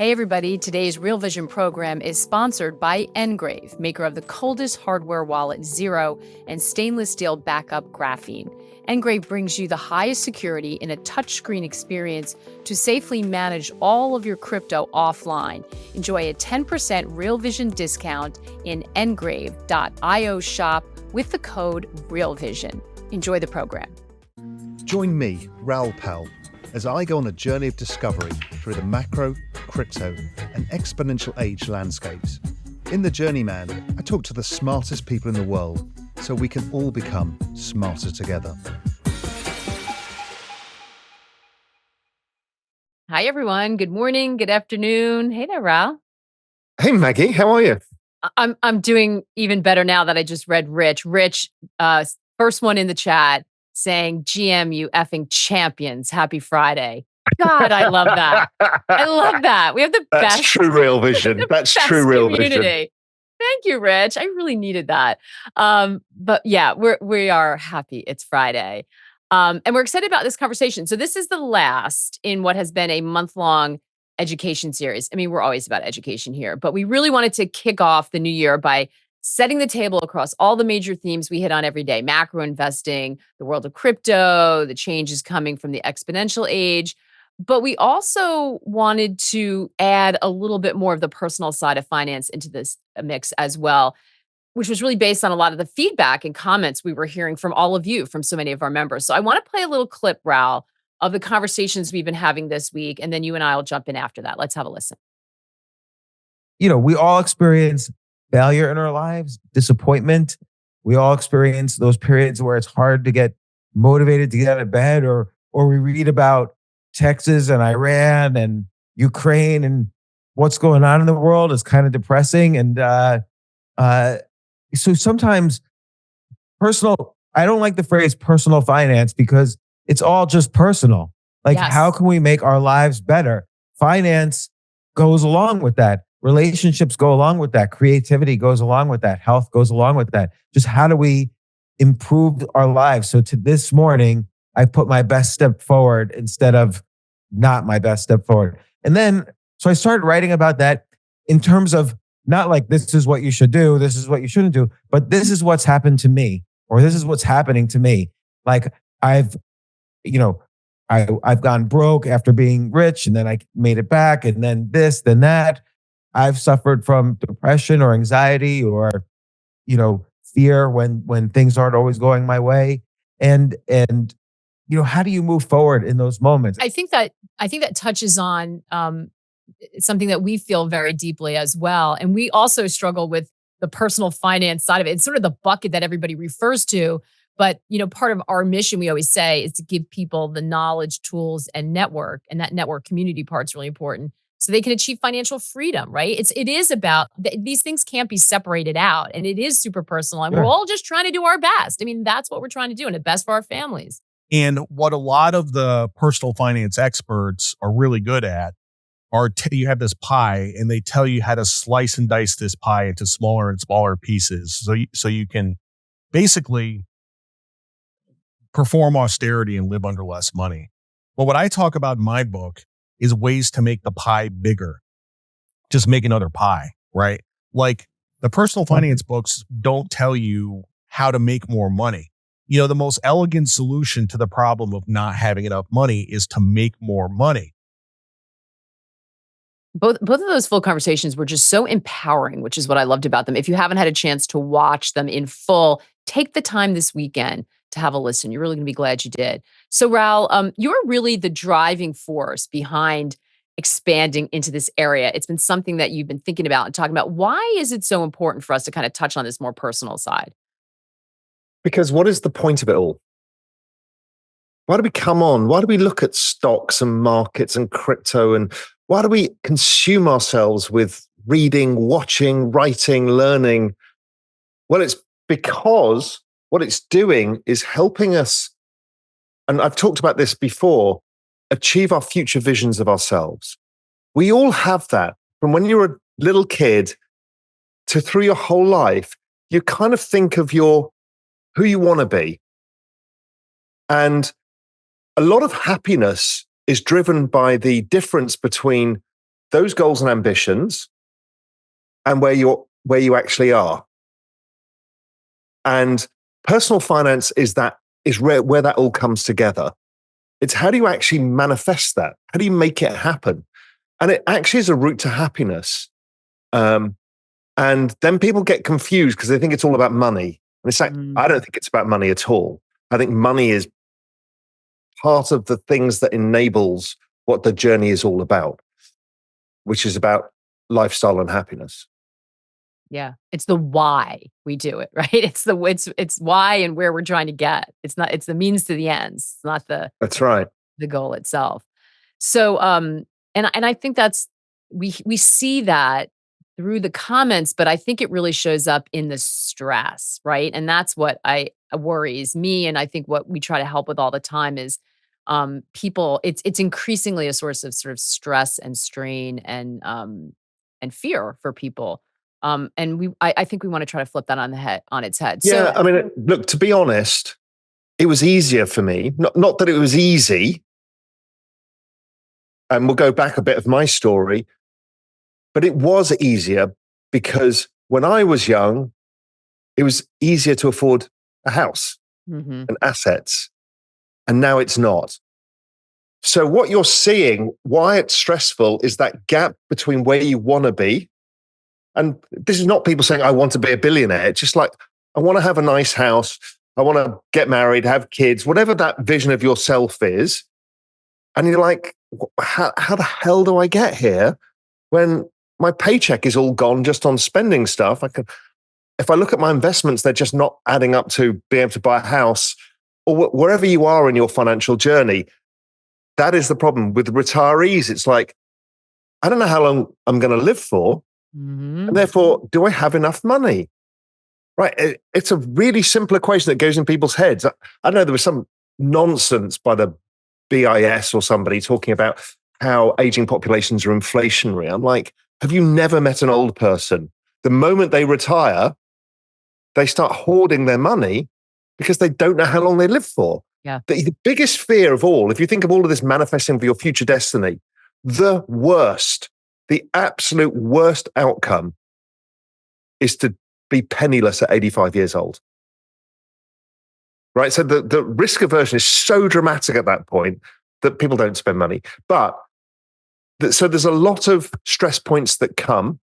Hey everybody, today's Real Vision program is sponsored by Ngrave, maker of the coldest hardware wallet Zero and stainless steel backup graphene. Ngrave brings you the highest security in a touchscreen experience to safely manage all of your crypto offline. Enjoy a 10% Real Vision discount in ngrave.io shop with the code RealVision. Enjoy the program. Join me, Raoul, as I go on a journey of discovery through the macro, crypto, and exponential age landscapes. In The Journeyman, I talk to the smartest people in the world so we can all become smarter together. Hi everyone, good morning, good afternoon. Hey there, Raoul. Hey Maggie, how are you? I'm doing even better now that I just read Rich. Rich, first one in the chat saying, GM, you effing champions. Happy Friday. God, I love that. I love that. We have the That's best. true Real Vision. That's true Real community. Vision. Thank you, Rich. I really needed that. But yeah, we are happy it's Friday. And we're excited about this conversation. So this is the last in what has been a month-long education series. I mean, we're always about education here, but we really wanted to kick off the new year by setting the table across all the major themes we hit on every day: macro investing, the world of crypto, the changes coming from the exponential age. But we also wanted to add a little bit more of the personal side of finance into this mix as well, which was really based on a lot of the feedback and comments we were hearing from all of you, from so many of our members. So I want to play a little clip, Raoul, of the conversations we've been having this week, and then you and I will jump in after that. Let's have a listen. You know, we all experience failure in our lives, disappointment. We all experience those periods where it's hard to get motivated to get out of bed, or we read about Texas and Iran and Ukraine and what's going on in the world is kind of depressing. And so sometimes I don't like the phrase personal finance because it's all just personal. Like, Yes. How can we make our lives better? Finance goes along with that. Relationships go along with that. Creativity goes along with that. Health goes along with that. Just how do we improve our lives? So to this morning, I put my best step forward instead of not my best step forward. And then, so I started writing about that in terms of not like, this is what you should do, this is what you shouldn't do, but this is what's happened to me, or this is what's happening to me. Like I've gone broke after being rich, and then I made it back, and then this, then that. I've suffered from depression or anxiety or, fear when things aren't always going my way. And how do you move forward in those moments? I think that touches on something that we feel very deeply as well. And we also struggle with the personal finance side of it. It's sort of the bucket that everybody refers to. But, part of our mission, we always say, is to give people the knowledge, tools, and network. And that network community part's really important, so they can achieve financial freedom, right? It is about, these things can't be separated out. And it is super personal. And Sure. We're all just trying to do our best. I mean, that's what we're trying to do, and the best for our families. And what a lot of the personal finance experts are really good at are you have this pie, and they tell you how to slice and dice this pie into smaller and smaller pieces. So you can basically perform austerity and live under less money. But what I talk about in my book is ways to make the pie bigger. Just make another pie, right? Like, the personal finance books don't tell you how to make more money. The most elegant solution to the problem of not having enough money is to make more money. Both of those full conversations were just so empowering, which is what I loved about them. If you haven't had a chance to watch them in full, take the time this weekend to have a listen. You're really going to be glad you did. So Raoul, you're really the driving force behind expanding into this area. It's been something that you've been thinking about and talking about. Why is it so important for us to kind of touch on this more personal side? Because what is the point of it all? Why do we come on? Why do we look at stocks and markets and crypto? And why do we consume ourselves with reading, watching, writing, learning? Well, it's because what it's doing is helping us, and I've talked about this before, achieve our future visions of ourselves. We all have that. From when you're a little kid to through your whole life, you kind of think of who you want to be. And a lot of happiness is driven by the difference between those goals and ambitions and where you actually are. And personal finance is where that all comes together. It's how do you actually manifest that? How do you make it happen? And it actually is a route to happiness. And then people get confused because they think it's all about money. And it's like, I don't think it's about money at all. I think money is part of the things that enables what the journey is all about, which is about lifestyle and happiness. Yeah. It's the why we do it, right? It's why and where we're trying to get. It's the means to the ends. It's not That's right. the goal itself. So and I think that's we see that through the comments, but I think it really shows up in the stress, right? And that's what I worries me. And I think what we try to help with all the time is people, it's increasingly a source of sort of stress and strain and fear for people. I think we want to try to flip that on its head. Yeah, So I mean, look, to be honest, it was easier for me. Not that it was easy. And we'll go back a bit of my story, but it was easier because when I was young, it was easier to afford a house mhm. and assets. And now it's not. So what you're seeing, why it's stressful, is that gap between where you want to be. And this is not people saying, I want to be a billionaire. It's just like, I want to have a nice house. I want to get married, have kids, whatever that vision of yourself is. And you're like, how the hell do I get here when my paycheck is all gone just on spending stuff? If I look at my investments, they're just not adding up to be able to buy a house, or wherever you are in your financial journey. That is the problem with retirees. It's like, I don't know how long I'm going to live for. And therefore, do I have enough money? Right. It's a really simple equation that goes in people's heads. I know there was some nonsense by the BIS or somebody talking about how aging populations are inflationary. I'm like, have you never met an old person? The moment they retire, they start hoarding their money because they don't know how long they live for. Yeah. The biggest fear of all, if you think of all of this manifesting for your future destiny, the absolute worst outcome is to be penniless at 85 years old. Right? So the risk aversion is so dramatic at that point that people don't spend money. So there's a lot of stress points that come.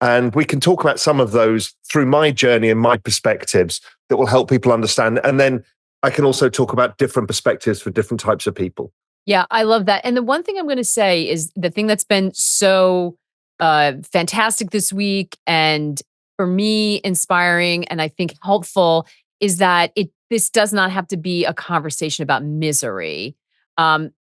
And we can talk about some of those through my journey and my perspectives that will help people understand. And then I can also talk about different perspectives for different types of people. Yeah, I love that. And the one thing I'm going to say is the thing that's been so fantastic this week, and for me inspiring and I think helpful, is that this does not have to be a conversation about misery.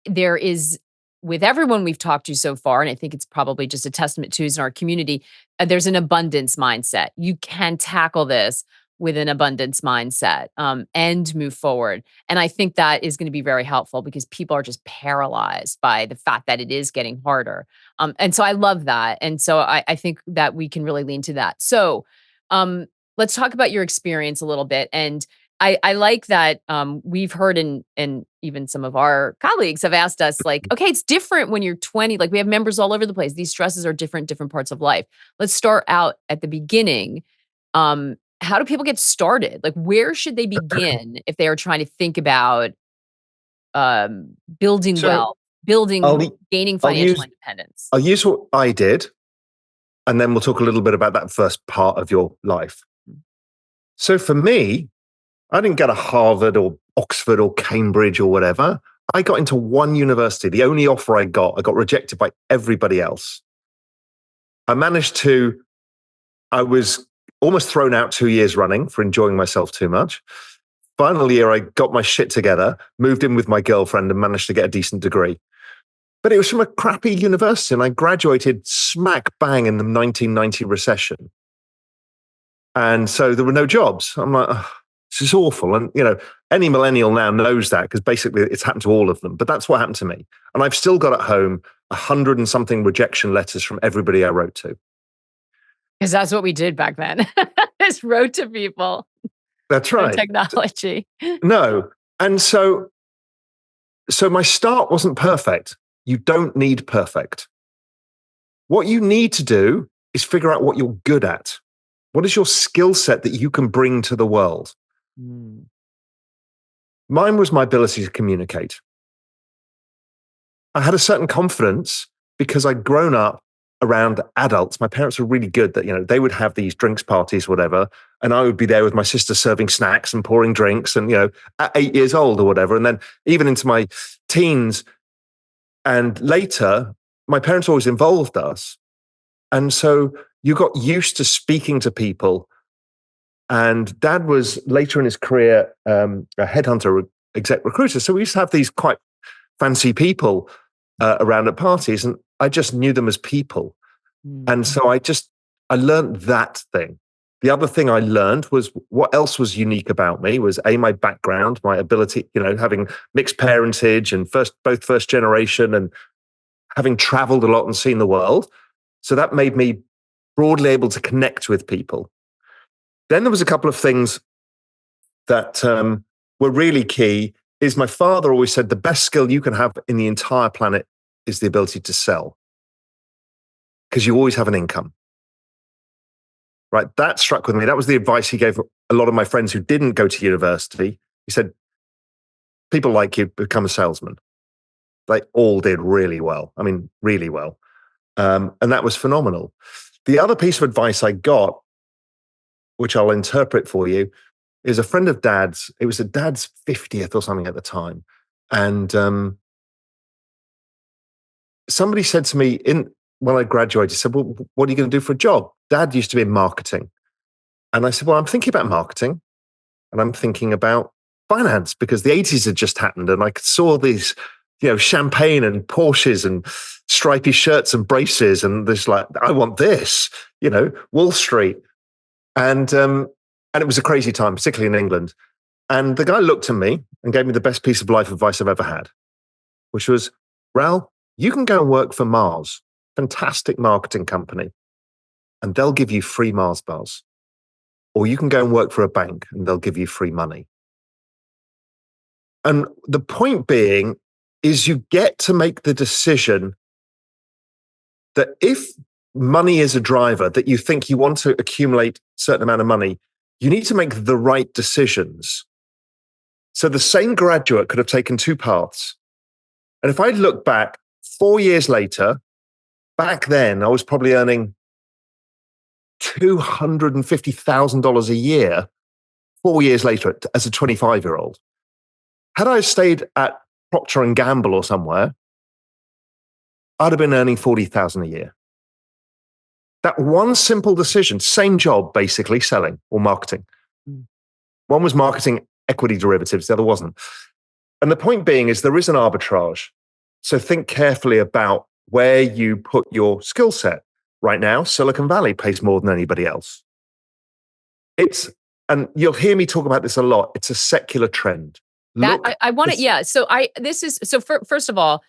There is, with everyone we've talked to so far, and I think it's probably just a testament to is in our community, there's an abundance mindset. You can tackle this with an abundance mindset and move forward. And I think that is going to be very helpful because people are just paralyzed by the fact that it is getting harder. And so I love that. And so I think that we can really lean to that. So let's talk about your experience a little bit. And I like that we've heard and even some of our colleagues have asked us like, okay, it's different when you're 20. Like we have members all over the place. These stresses are different parts of life. Let's start out at the beginning. How do people get started? Like, where should they begin if they are trying to think about building wealth, gaining financial independence? I'll use what I did, and then we'll talk a little bit about that first part of your life. So for me, I didn't go to Harvard or Oxford or Cambridge or whatever. I got into one university. The only offer I got rejected by everybody else. I was almost thrown out 2 years running for enjoying myself too much. Final year, I got my shit together, moved in with my girlfriend and managed to get a decent degree. But it was from a crappy university and I graduated smack bang in the 1990 recession. And so there were no jobs. I'm like, oh, this is awful. And, any millennial now knows that because basically it's happened to all of them. But that's what happened to me. And I've still got at home 100 and something rejection letters from everybody I wrote to. Because that's what we did back then. Just wrote to people. That's right. No technology. No. And so my start wasn't perfect. You don't need perfect. What you need to do is figure out what you're good at. What is your skill set that you can bring to the world? Mm. Mine was my ability to communicate. I had a certain confidence because I'd grown up around adults. My parents were really good that, they would have these drinks parties, whatever, and I would be there with my sister serving snacks and pouring drinks and, at 8 years old or whatever. And then even into my teens and later, my parents always involved us. And so you got used to speaking to people. And Dad was later in his career a headhunter, exec recruiter. So we used to have these quite fancy people around at parties, and I just knew them as people. And so I learned that thing. The other thing I learned was what else was unique about me was my background, my ability, having mixed parentage and both first generation and having traveled a lot and seen the world. So that made me broadly able to connect with people. Then there was a couple of things that were really key. Is my father always said the best skill you can have in the entire planet is the ability to sell, because you always have an income. Right? That struck with me. That was the advice he gave a lot of my friends who didn't go to university. He said, people like you become a salesman. They all did really well. I mean, really well. And that was phenomenal. The other piece of advice I got, which I'll interpret for you, is a friend of Dad's. It was a Dad's 50th or something at the time. And somebody said to me when I graduated, said, well, what are you going to do for a job? Dad used to be in marketing. And I said, well, I'm thinking about marketing and I'm thinking about finance, because the 80s had just happened and I saw these, champagne and Porsches and stripy shirts and braces. And this I want this, Wall Street. And it was a crazy time, particularly in England. And the guy looked at me and gave me the best piece of life advice I've ever had, which was, Raoul, you can go and work for Mars, fantastic marketing company, and they'll give you free Mars bars. Or you can go and work for a bank and they'll give you free money. And the point being is you get to make the decision that if money is a driver, that you think you want to accumulate a certain amount of money, you need to make the right decisions. So the same graduate could have taken two paths. And if I look back 4 years later, back then I was probably earning $250,000 a year 4 years later as a 25-year-old. Had I stayed at Procter & Gamble or somewhere, I'd have been earning $40,000 a year. That one simple decision, same job, basically selling or marketing. One was marketing equity derivatives, the other wasn't. And the point being is there is an arbitrage. So think carefully about where you put your skill set. Right now, Silicon Valley pays more than anybody else. And you'll hear me talk about this a lot. It's a secular trend. I want it. Yeah. So first of all,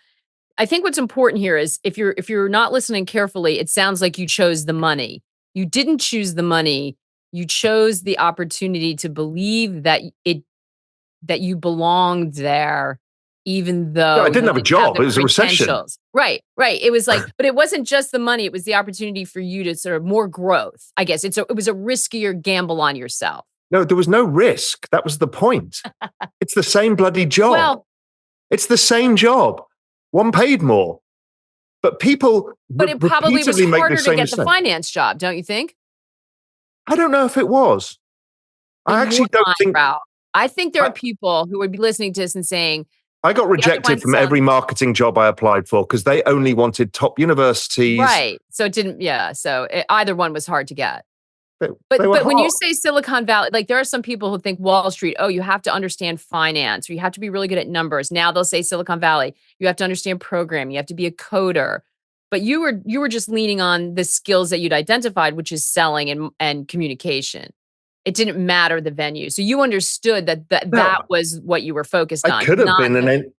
I think what's important here is if you're not listening carefully, it sounds like you chose the money. You didn't choose the money. You chose the opportunity to believe that you belonged there, even though I didn't have a job. It was a recession. Right. It was but it wasn't just the money. It was the opportunity for you to sort of more growth. I guess it was a riskier gamble on yourself. No, there was no risk. That was the point. It's the same bloody job. Well, it's the same job. One paid more. But people But it probably was harder to get the finance job, don't you think? I don't know if it was. I actually don't think. I think there are people who would be listening to this and saying, I got rejected from every marketing job I applied for because they only wanted top universities. Right. So it didn't, either one was hard to get. But when you say Silicon Valley, there are some people who think Wall Street, you have to understand finance or you have to be really good at numbers. Now they'll say Silicon Valley, you have to understand programming, you have to be a coder. But you were just leaning on the skills that you'd identified, which is selling and communication. It didn't matter the venue. So you understood that was what you were focused on. I could have been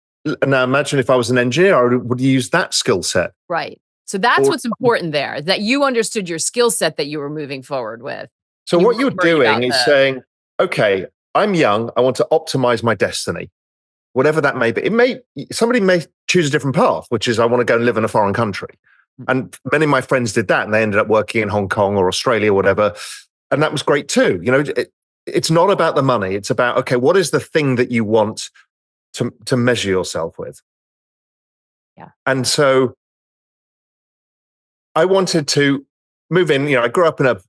now imagine if I was an engineer, I would use that skill set. Right. So that's what's important there, that you understood your skill set that you were moving forward with. So what you're doing is saying, okay, I'm young. I want to optimize my destiny, whatever that may be. Somebody may choose a different path, which is I want to go and live in a foreign country. And many of my friends did that, and they ended up working in Hong Kong or Australia or whatever. And that was great too. It's not about the money. It's about, okay, what is the thing that you want to measure yourself with? Yeah. And so I wanted to move in. I grew up in a,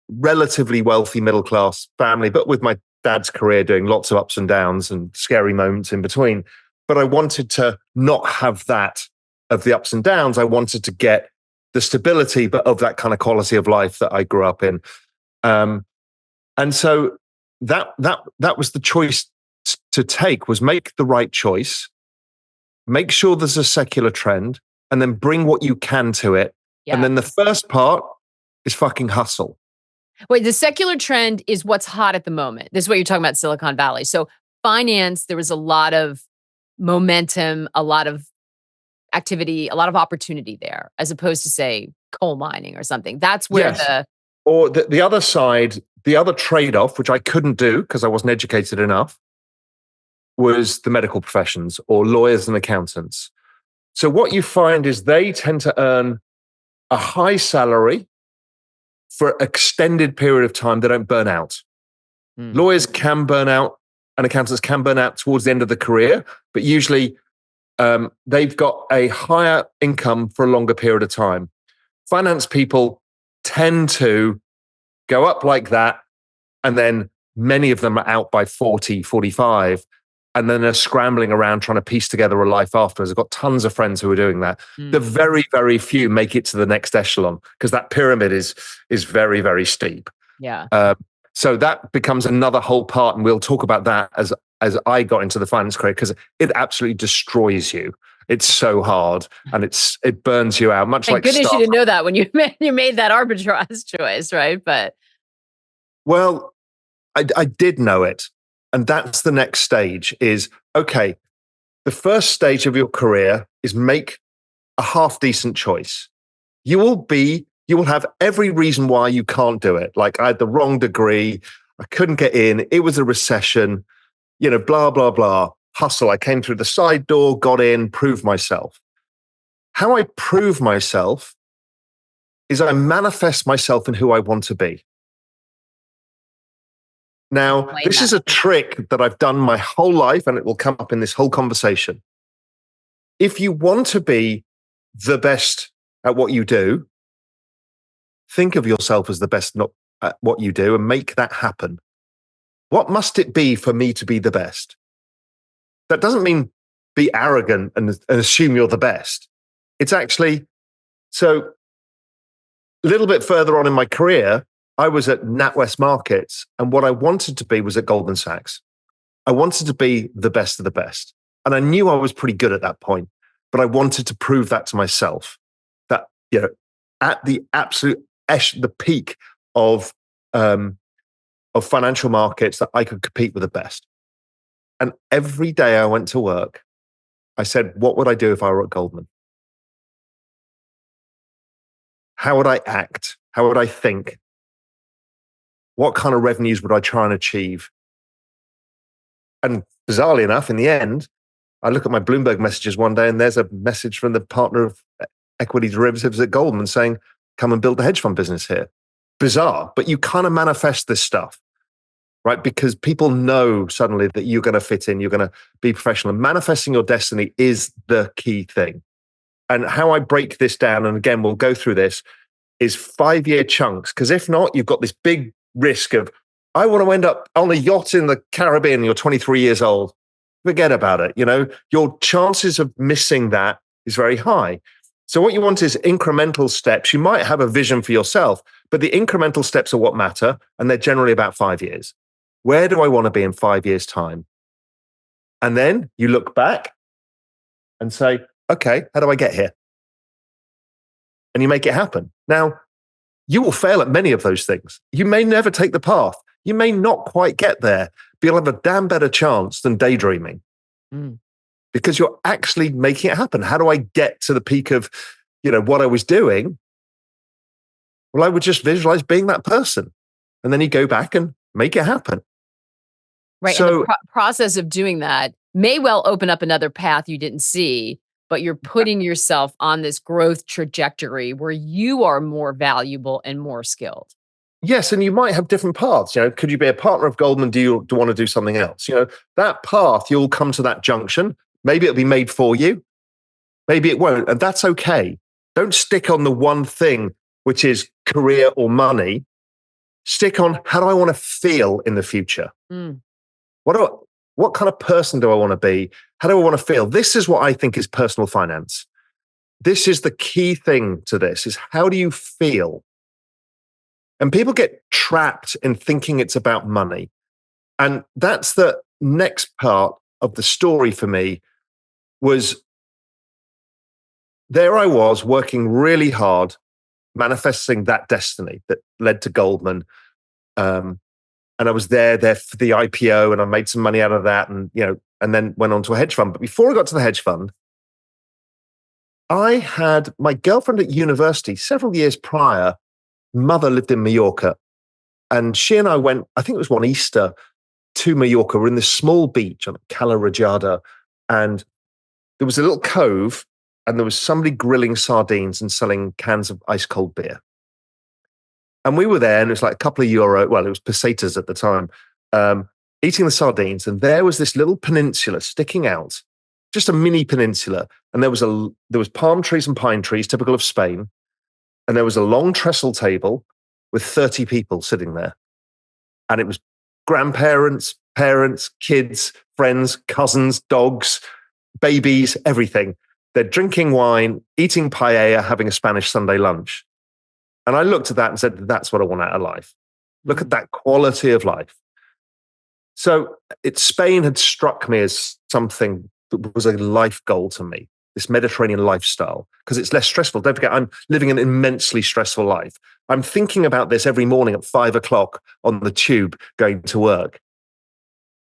relatively wealthy middle-class family, but with my dad's career doing lots of ups and downs and scary moments in between. But I wanted to not have that of the ups and downs. I wanted to get the stability, but of that kind of quality of life that I grew up in. And so that was the choice to take, was make the right choice, make sure there's a secular trend, and then bring what you can to it. Yeah. And then the first part is fucking hustle. Wait, the secular trend is what's hot at the moment. This is what you're talking about, Silicon Valley. So finance, there was a lot of momentum, a lot of activity, a lot of opportunity there, as opposed to, say, coal mining or something. That's where Or the other side, the other trade-off, which I couldn't do because I wasn't educated enough, was the medical professions or lawyers and accountants. So what you find is they tend to earn a high salary for an extended period of time. They don't burn out. Lawyers can burn out and accountants can burn out towards the end of the career, but usually they've got a higher income for a longer period of time. Finance people tend to go up like that, and then many of them are out by 40, 45, and then they're scrambling around trying to piece together a life afterwards. I've got tons of friends who are doing that. The very, very few make it to the next echelon because that pyramid is very, very steep. Yeah. So that becomes another whole part, and we'll talk about that as I got into the finance career, because it absolutely destroys you. It's so hard, and it burns you out. Much Thank like goodness you didn't know that when you made that arbitrage choice, right? But well, I did know it, and that's the next stage. Is okay. The first stage of your career is make a half decent choice. You will have every reason why you can't do it. Like, I had the wrong degree, I couldn't get in, it was a recession, blah, blah, blah. Hustle. I came through the side door, got in, proved myself. How I prove myself is I manifest myself in who I want to be. Now, this is a trick that I've done my whole life, and it will come up in this whole conversation. If you want to be the best at what you do, think of yourself as the best at what you do and make that happen. What must it be for me to be the best? That doesn't mean be arrogant and assume you're the best. It's actually, so a little bit further on in my career, I was at NatWest Markets, and what I wanted to be was at Goldman Sachs. I wanted to be the best of the best. And I knew I was pretty good at that point, but I wanted to prove that to myself, that, at the absolute the peak of financial markets, that I could compete with the best. And every day I went to work, I said, what would I do if I were at Goldman? How would I act? How would I think? What kind of revenues would I try and achieve? And bizarrely enough, in the end, I look at my Bloomberg messages one day, and there's a message from the partner of equity derivatives at Goldman saying, come and build the hedge fund business here. Bizarre, but you kind of manifest this stuff, right? Because people know suddenly that you're going to fit in, you're going to be professional. And manifesting your destiny is the key thing. And how I break this down, and again, we'll go through this, is 5-year chunks. Because if not, you've got this big risk of, I want to end up on a yacht in the Caribbean, you're 23 years old. Forget about it. Your chances of missing that is very high. So what you want is incremental steps. You might have a vision for yourself, but the incremental steps are what matter, and they're generally about 5 years. Where do I want to be in 5 years' time? And then you look back and say, okay, how do I get here? And you make it happen. Now, you will fail at many of those things. You may never take the path. You may not quite get there, but you'll have a damn better chance than daydreaming. Because you're actually making it happen. How do I get to the peak of, what I was doing? Well, I would just visualize being that person. And then you go back and make it happen. Right. So, and the process of doing that may well open up another path you didn't see, but you're putting yourself on this growth trajectory where you are more valuable and more skilled. Yes, and you might have different paths. Could you be a partner of Goldman? Do you want to do something else? That path, you'll come to that junction. Maybe it'll be made for you. Maybe it won't. And that's okay. Don't stick on the one thing, which is career or money. Stick on, how do I want to feel in the future? Mm. What kind of person do I want to be? How do I want to feel? This is what I think is personal finance. This is the key thing to this, is how do you feel? And people get trapped in thinking it's about money. And that's the next part of the story for me. Was there I was working really hard, manifesting that destiny that led to Goldman. And I was there for the IPO, and I made some money out of that, and then went on to a hedge fund. But before I got to the hedge fund, I had my girlfriend at university several years prior. Mother lived in Mallorca, and she and I went, I think it was one Easter, to Mallorca. We're in this small beach on Cala Rajada, and there was a little cove, and there was somebody grilling sardines and selling cans of ice cold beer. And we were there, and it was like a couple of euro, well, it was pesetas at the time, eating the sardines. And there was this little peninsula sticking out, just a mini peninsula. And there was palm trees and pine trees, typical of Spain. And there was a long trestle table with 30 people sitting there. And it was grandparents, parents, kids, friends, cousins, dogs, babies, everything. They're drinking wine, eating paella, having a Spanish Sunday lunch. And I looked at that and said, that's what I want out of life. Look at that quality of life. So Spain had struck me as something that was a life goal to me, this Mediterranean lifestyle, because it's less stressful. Don't forget, I'm living an immensely stressful life. I'm thinking about this every morning at 5 o'clock on the tube going to work.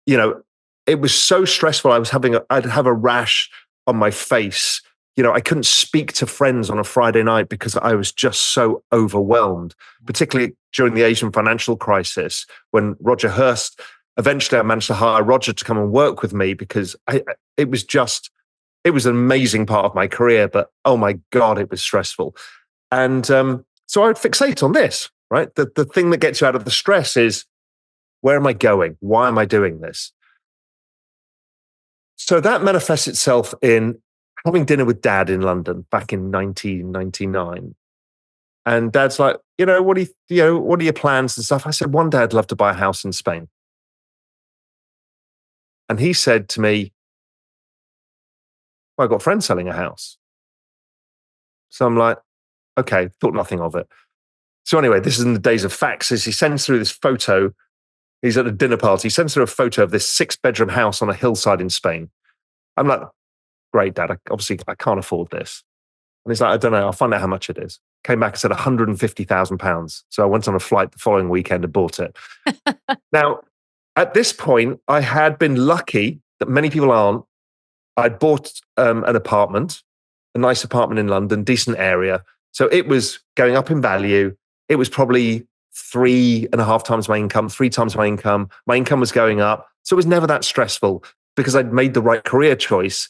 It was so stressful. I'd have a rash on my face. I couldn't speak to friends on a Friday night because I was just so overwhelmed, particularly during the Asian financial crisis, when Roger Hurst, eventually I managed to hire Roger to come and work with me, because it was an amazing part of my career, but oh my God, it was stressful. And so I would fixate on this, right? The thing that gets you out of the stress is, where am I going? Why am I doing this? So that manifests itself in having dinner with Dad in London back in 1999. And Dad's like, what are your plans and stuff? I said, one day I'd love to buy a house in Spain. And he said to me, well, I've got friends selling a house. So I'm like, okay, thought nothing of it. So anyway, this is in the days of faxes. He sends through this photo. He's at a dinner party. He sends through a photo of this 6-bedroom house on a hillside in Spain. I'm like, great, Dad. I can't afford this. And he's like, I don't know. I'll find out how much it is. Came back and said £150,000. So I went on a flight the following weekend and bought it. Now, at this point, I had been lucky that many people aren't. I'd bought an apartment, a nice apartment in London, decent area. So it was going up in value. It was probably 3.5 times my income, 3 times my income. My income was going up. So it was never that stressful because I'd made the right career choice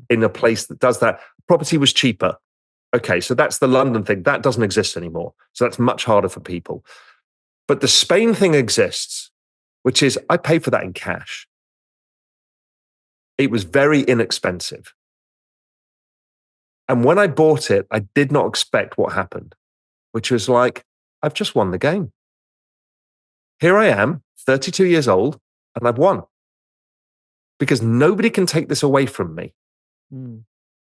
in a place that does that. Property was cheaper. Okay, so that's the London thing. That doesn't exist anymore. So that's much harder for people. But the Spain thing exists, which is I paid for that in cash. It was very inexpensive. And when I bought it, I did not expect what happened, which was like, I've just won the game. Here I am, 32 years old, and I've won. Because nobody can take this away from me. Mm.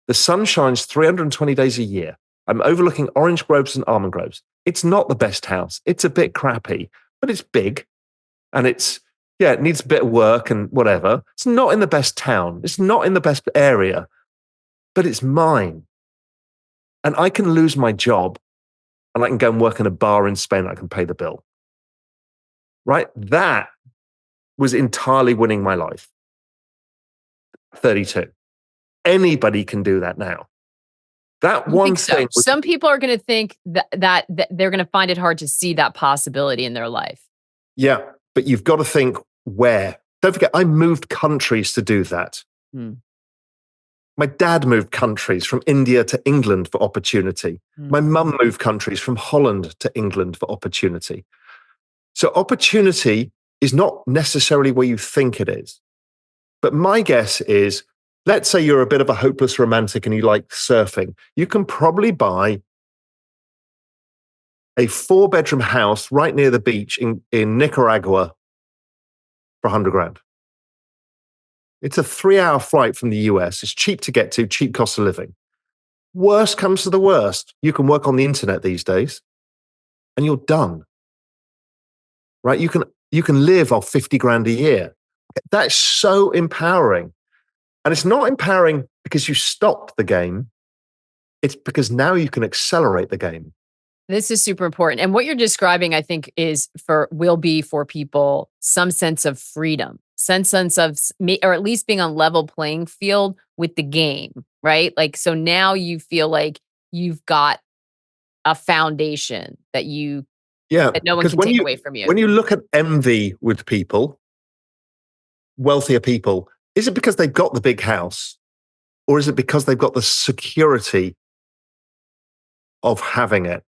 The sun shines 320 days a year. I'm overlooking orange groves and almond groves. It's not the best house. It's a bit crappy, but it's big. And it needs a bit of work and whatever. It's not in the best town. It's not in the best area, but it's mine. And I can lose my job and I can go and work in a bar in Spain. And I can pay the bill. Right? That was entirely winning my life. 32. Anybody can do that now. That one thing. So. Some people are going to think that they're going to find it hard to see that possibility in their life. Yeah, but you've got to think where. Don't forget, I moved countries to do that. My dad moved countries from India to England for opportunity. Mm. My mum moved countries from Holland to England for opportunity. So opportunity is not necessarily where you think it is. But my guess is, let's say you're a bit of a hopeless romantic and you like surfing. You can probably buy a 4-bedroom house right near the beach in Nicaragua for 100 grand. It's a 3-hour flight from the US. It's cheap to get to, cheap cost of living. Worst comes to the worst. You can work on the internet these days and you're done. Right? You can live off 50 grand a year. That's so empowering. And it's not empowering because you stopped the game. It's because now you can accelerate the game. This is super important. And what you're describing, I think, will be for people some sense of freedom, sense of, or at least being on level playing field with the game, right? Like, so now you feel like you've got a foundation that no one can take away from you. When you look at envy with people, wealthier people, is it because they've got the big house? Or is it because they've got the security of having it?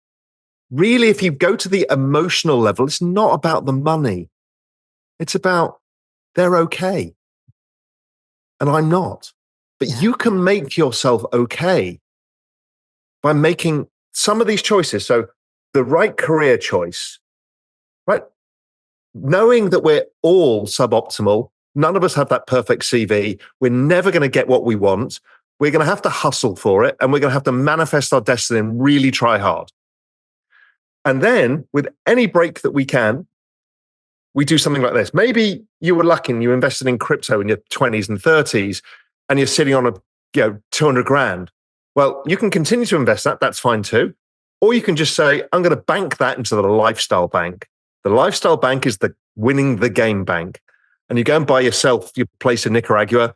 Really, if you go to the emotional level, it's not about the money. It's about they're okay. And I'm not. But you can make yourself okay by making some of these choices. So the right career choice, right? Knowing that we're all suboptimal, none of us have that perfect CV. We're never going to get what we want. We're going to have to hustle for it, and we're going to have to manifest our destiny and really try hard. And then with any break that we can, we do something like this. Maybe you were lucky and you invested in crypto in your 20s and 30s and you're sitting on 200 grand. Well, you can continue to invest that. That's fine too. Or you can just say, I'm going to bank that into the lifestyle bank. The lifestyle bank is the winning the game bank. And you go and buy yourself your place in Nicaragua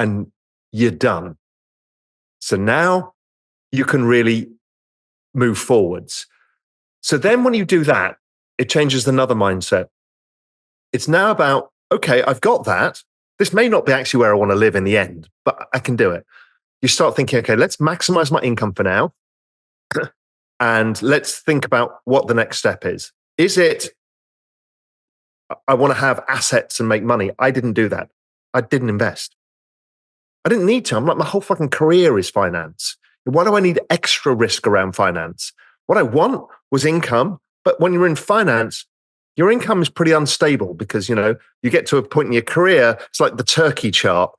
and you're done. So now you can really move forwards. So then when you do that, it changes another mindset. It's now about, okay, I've got that. This may not be actually where I want to live in the end, but I can do it. You start thinking, okay, let's maximize my income for now. And let's think about what the next step is. Is it, I want to have assets and make money? I didn't do that. I didn't invest. I didn't need to. I'm like, my whole fucking career is finance. Why do I need extra risk around finance? What I want was income. But when you're in finance, your income is pretty unstable because, you get to a point in your career, it's like the turkey chart.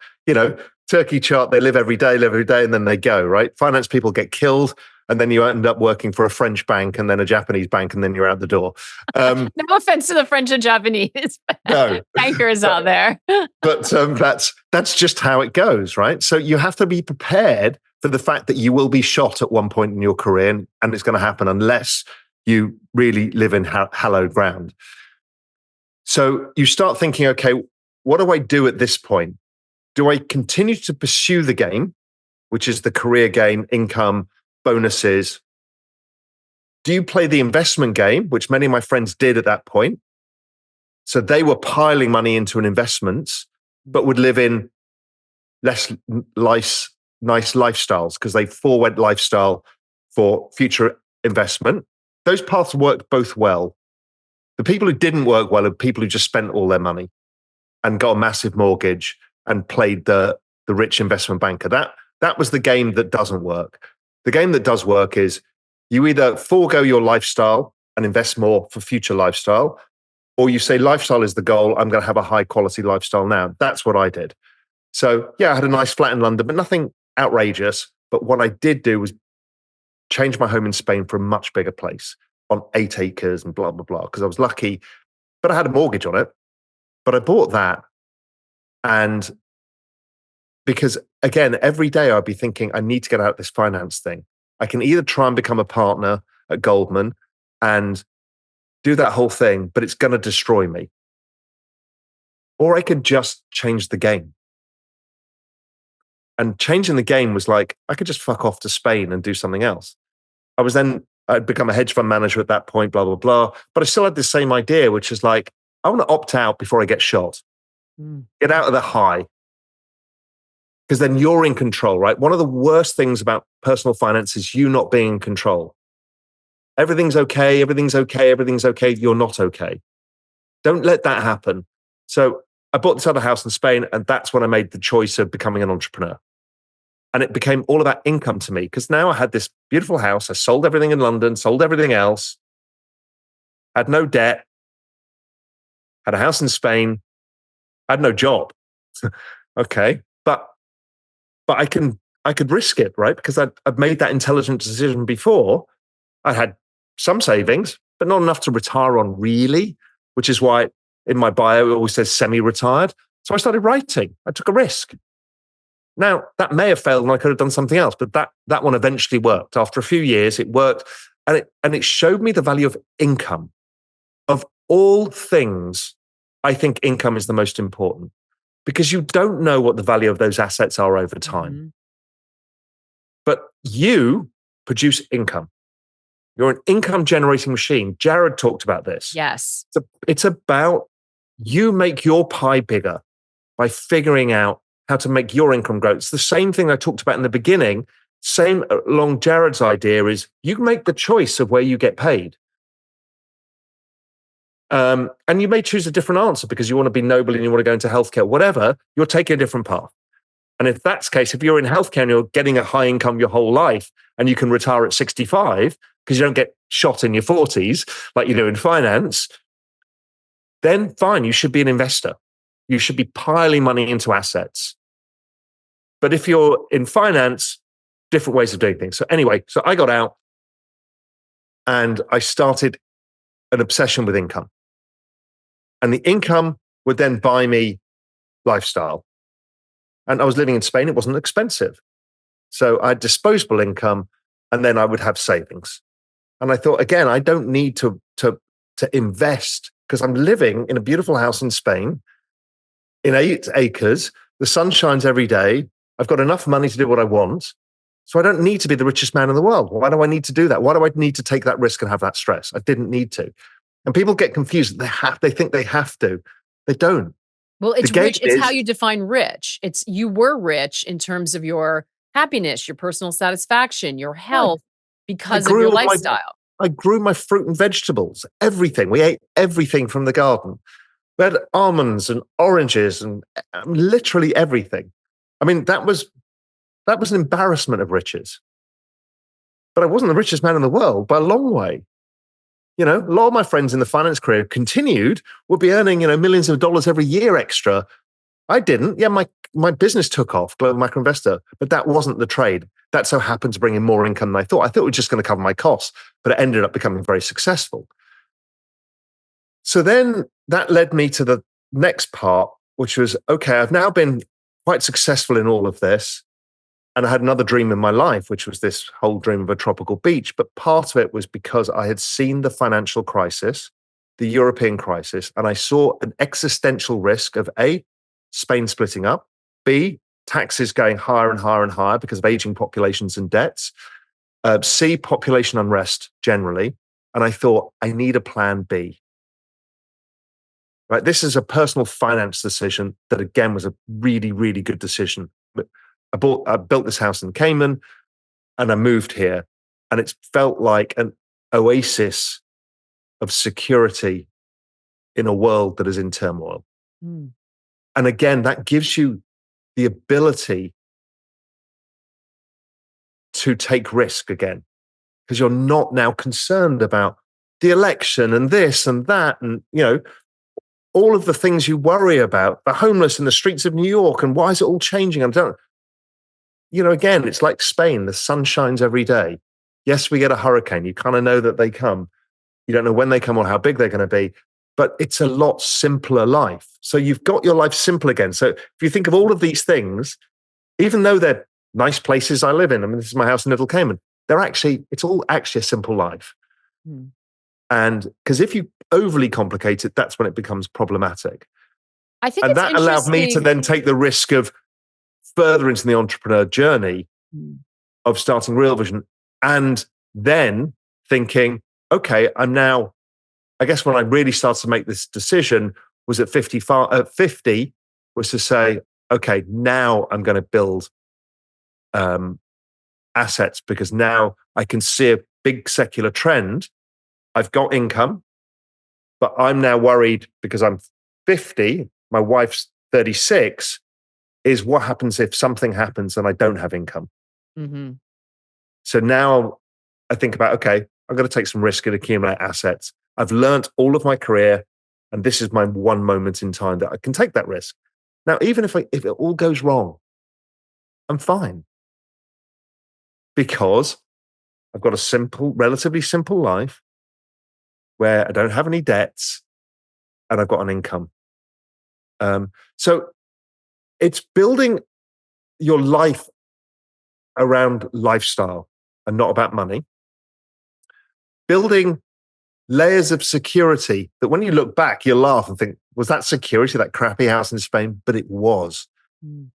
Turkey chart, they live every day, and then they go, right? Finance people get killed, and then you end up working for a French bank and then a Japanese bank, and then you're out the door. No offense to the French and Japanese bankers out there. But that's just how it goes, right? So you have to be prepared for the fact that you will be shot at one point in your career, and it's going to happen unless you really live in hallowed ground. So you start thinking, okay, what do I do at this point? Do I continue to pursue the game, which is the career game, income, bonuses? Do you play the investment game, which many of my friends did at that point? So they were piling money into an investment, but would live in less nice lifestyles because they forwent lifestyle for future investment. Those paths worked both well. The people who didn't work well are people who just spent all their money and got a massive mortgage and played the rich investment banker. That was the game that doesn't work. The game that does work is you either forego your lifestyle and invest more for future lifestyle, or you say lifestyle is the goal. I'm going to have a high quality lifestyle now. That's what I did. So yeah, I had a nice flat in London, but nothing outrageous. But what I did do was change my home in Spain for a much bigger place on 8 acres and blah, blah, blah, because I was lucky, but I had a mortgage on it. But I bought that. And because again, every day I'd be thinking, I need to get out this finance thing. I can either try and become a partner at Goldman and do that whole thing, but it's going to destroy me. Or I could just change the game. And changing the game was like, I could just fuck off to Spain and do something else. I'd become a hedge fund manager at that point, blah, blah, blah. But I still had the same idea, which is like, I want to opt out before I get shot. Get out of the high. because then you're in control, right? One of the worst things about personal finance is you not being in control. Everything's okay, everything's okay, everything's okay. You're not okay. Don't let that happen. So I bought this other house in Spain, and that's when I made the choice of becoming an entrepreneur. And it became all about income to me, because now I had this beautiful house. I sold everything in London, sold everything else, had no debt, had a house in Spain, had no job. Okay. But I could risk it, right? Because I'd made that intelligent decision before. I had some savings, but not enough to retire on, really, which is why in my bio it always says semi-retired. So I started writing. I took a risk. Now, that may have failed and I could have done something else, but that one eventually worked. After a few years, it worked. And it showed me the value of income. Of all things, I think income is the most important, because you don't know what the value of those assets are over time. Mm-hmm. But you produce income. You're an income generating machine. Jared talked about this. Yes. It's about you make your pie bigger by figuring out how to make your income grow. It's the same thing I talked about in the beginning. Same along Jared's idea is you make the choice of where you get paid. And you may choose a different answer because you want to be noble and you want to go into healthcare, whatever, you're taking a different path. And if that's the case, if you're in healthcare and you're getting a high income your whole life and you can retire at 65 because you don't get shot in your 40s like you do in finance, then fine, you should be an investor. You should be piling money into assets. But if you're in finance, different ways of doing things. So anyway, so I got out and I started an obsession with income. And the income would then buy me lifestyle. And I was living in Spain, it wasn't expensive. So I had disposable income and then I would have savings. And I thought, again, I don't need to invest because I'm living in a beautiful house in Spain in 8 acres. The sun shines every day. I've got enough money to do what I want. So I don't need to be the richest man in the world. Why do I need to do that? Why do I need to take that risk and have that stress? I didn't need to. And people get confused. They think they have to. They don't. Well, it's rich. It's how you define rich. It's you were rich in terms of your happiness, your personal satisfaction, your health, because of your lifestyle. I grew my fruit and vegetables, everything. We ate everything from the garden. We had almonds and oranges and literally everything. I mean, that was an embarrassment of riches. But I wasn't the richest man in the world by a long way. You know, a lot of my friends in the finance career would be earning, millions of dollars every year extra. I didn't. Yeah, my business took off, Global Macro Investor, but that wasn't the trade. That so happened to bring in more income than I thought. I thought it was just going to cover my costs, but it ended up becoming very successful. So then that led me to the next part, which was, okay, I've now been quite successful in all of this. And I had another dream in my life, which was this whole dream of a tropical beach. But part of it was because I had seen the financial crisis, the European crisis, and I saw an existential risk of A, Spain splitting up, B, taxes going higher and higher and higher because of aging populations and debts, C, population unrest generally. And I thought, I need a plan B. Right? This is a personal finance decision that, again, was a really, really good decision. I built this house in Cayman and I moved here, and it's felt like an oasis of security in a world that is in turmoil. Mm. And again, that gives you the ability to take risk again, because you're not now concerned about the election and this and that and, all of the things you worry about, the homeless in the streets of New York, and why is it all changing? Again, it's like Spain. The sun shines every day. Yes, we get a hurricane. You kind of know that they come. You don't know when they come or how big they're going to be, but it's a lot simpler life. So you've got your life simple again. So if you think of all of these things, even though they're nice places I live in, I mean, this is my house in Little Cayman, it's all actually a simple life. Mm. And because if you overly complicate it, that's when it becomes problematic. I think that allowed me to then take the risk of further into the entrepreneur journey of starting Real Vision, and then thinking, okay, I guess when I really started to make this decision was at 50, was to say, okay, now I'm going to build assets because now I can see a big secular trend. I've got income, but I'm now worried because I'm 50, my wife's 36, is what happens if something happens and I don't have income? Mm-hmm. So now I think about, okay, I'm going to take some risk and accumulate assets. I've learned all of my career, and this is my one moment in time that I can take that risk. Now, even if it all goes wrong, I'm fine because I've got a relatively simple life where I don't have any debts and I've got an income. So it's building your life around lifestyle and not about money. Building layers of security that when you look back, you laugh and think, was that security, that crappy house in Spain? But it was. Mm.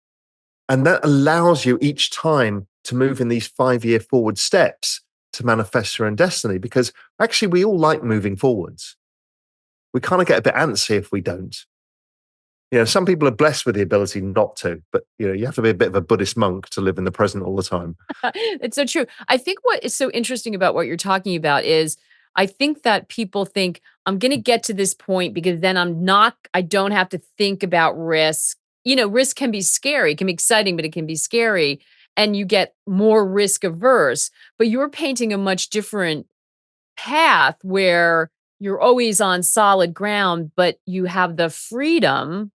And that allows you each time to move in these 5-year forward steps to manifest your own destiny, because actually we all like moving forwards. We kind of get a bit antsy if we don't. Some people are blessed with the ability not to, but you have to be a bit of a Buddhist monk to live in the present all the time. It's so true. I think what is so interesting about what you're talking about is I think that people think I'm going to get to this point because then I don't have to think about risk. Risk can be scary, it can be exciting, but it can be scary. And you get more risk averse, but you're painting a much different path where you're always on solid ground, but you have the freedom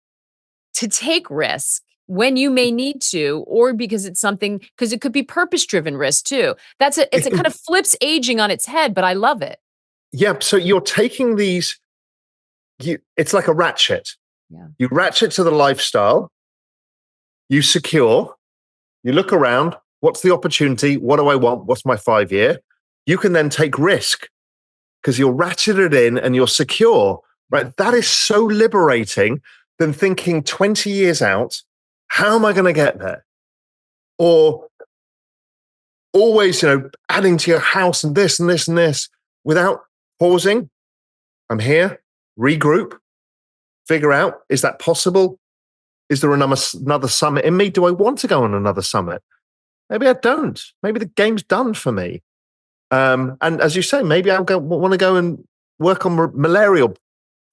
to take risk when you may need to, or because it could be purpose-driven risk too. It's a kind of flips aging on its head, but I love it. Yeah. So you're taking these, it's like a ratchet. Yeah. You ratchet to the lifestyle, you secure, you look around, what's the opportunity? What do I want? What's my 5-year? You can then take risk because you're ratcheted in and you're secure, right? That is so liberating than thinking 20 years out, how am I going to get there? Or always, adding to your house and this and this and this without pausing. I'm here, regroup, figure out, is that possible? Is there another summit in me? Do I want to go on another summit? Maybe I don't. Maybe the game's done for me. And as you say, maybe I want to go and work on malarial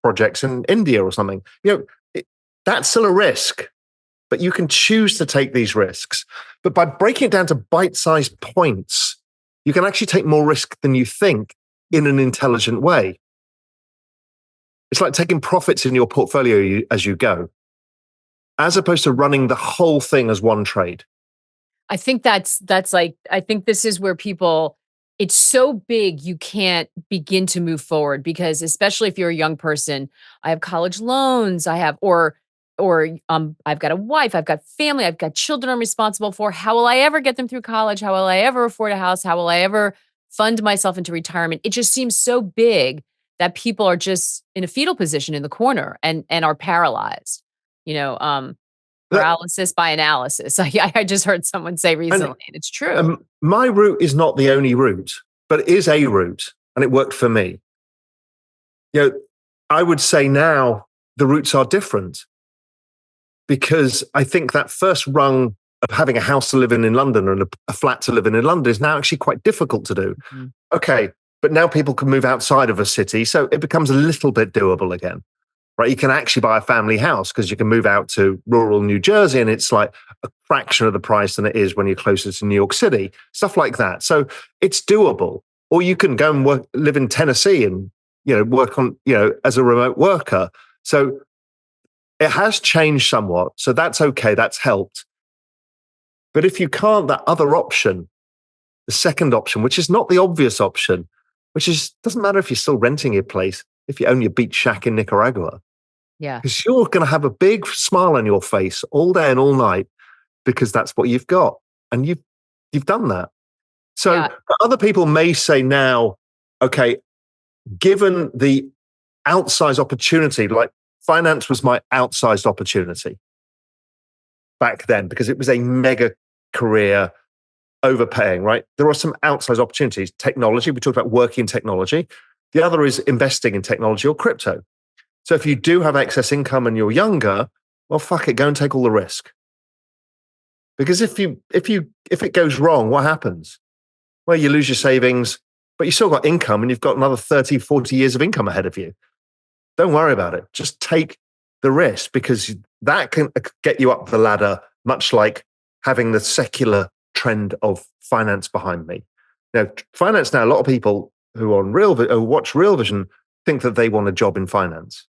projects in India or something. That's still a risk, but you can choose to take these risks. But by breaking it down to bite-sized points, you can actually take more risk than you think in an intelligent way. It's like taking profits in your portfolio as you go, as opposed to running the whole thing as one trade. I think that's like, I think this is where it's so big you can't begin to move forward, because especially if you're a young person, I have college loans, I've got a wife, I've got family, I've got children I'm responsible for. How will I ever get them through college? How will I ever afford a house? How will I ever fund myself into retirement? It just seems so big that people are just in a fetal position in the corner and are paralyzed. Paralysis by analysis. I just heard someone say recently, and it's true. My route is not the only route, but it is a route, and it worked for me. I would say now the routes are different, because I think that first rung of having a house to live in London and a flat to live in London is now actually quite difficult to do. Mm-hmm. Okay, but now people can move outside of a city, so it becomes a little bit doable again. Right, you can actually buy a family house because you can move out to rural New Jersey and it's like a fraction of the price than it is when you're closer to New York City, stuff like that. So it's doable. Or you can go and live in Tennessee and work on as a remote worker. So it has changed somewhat. So that's okay. That's helped. But if you can't, that other option, the second option, which is not the obvious option, which doesn't matter if you're still renting your place. If you own your beach shack in Nicaragua. Yeah. Because you're going to have a big smile on your face all day and all night because that's what you've got. And you've done that. So other people may say now, okay, given the outsized opportunity, like finance was my outsized opportunity back then because it was a mega career, overpaying, right? There are some outsized opportunities. Technology, we talked about working in technology. The other is investing in technology or crypto. So if you do have excess income and you're younger, well, fuck it, go and take all the risk. Because if it goes wrong, what happens? Well, you lose your savings, but you still got income and you've got another 30, 40 years of income ahead of you. Don't worry about it. Just take the risk, because that can get you up the ladder, much like having the secular trend of finance behind me. Now, finance now, a lot of people who are on who watch Real Vision think that they want a job in finance.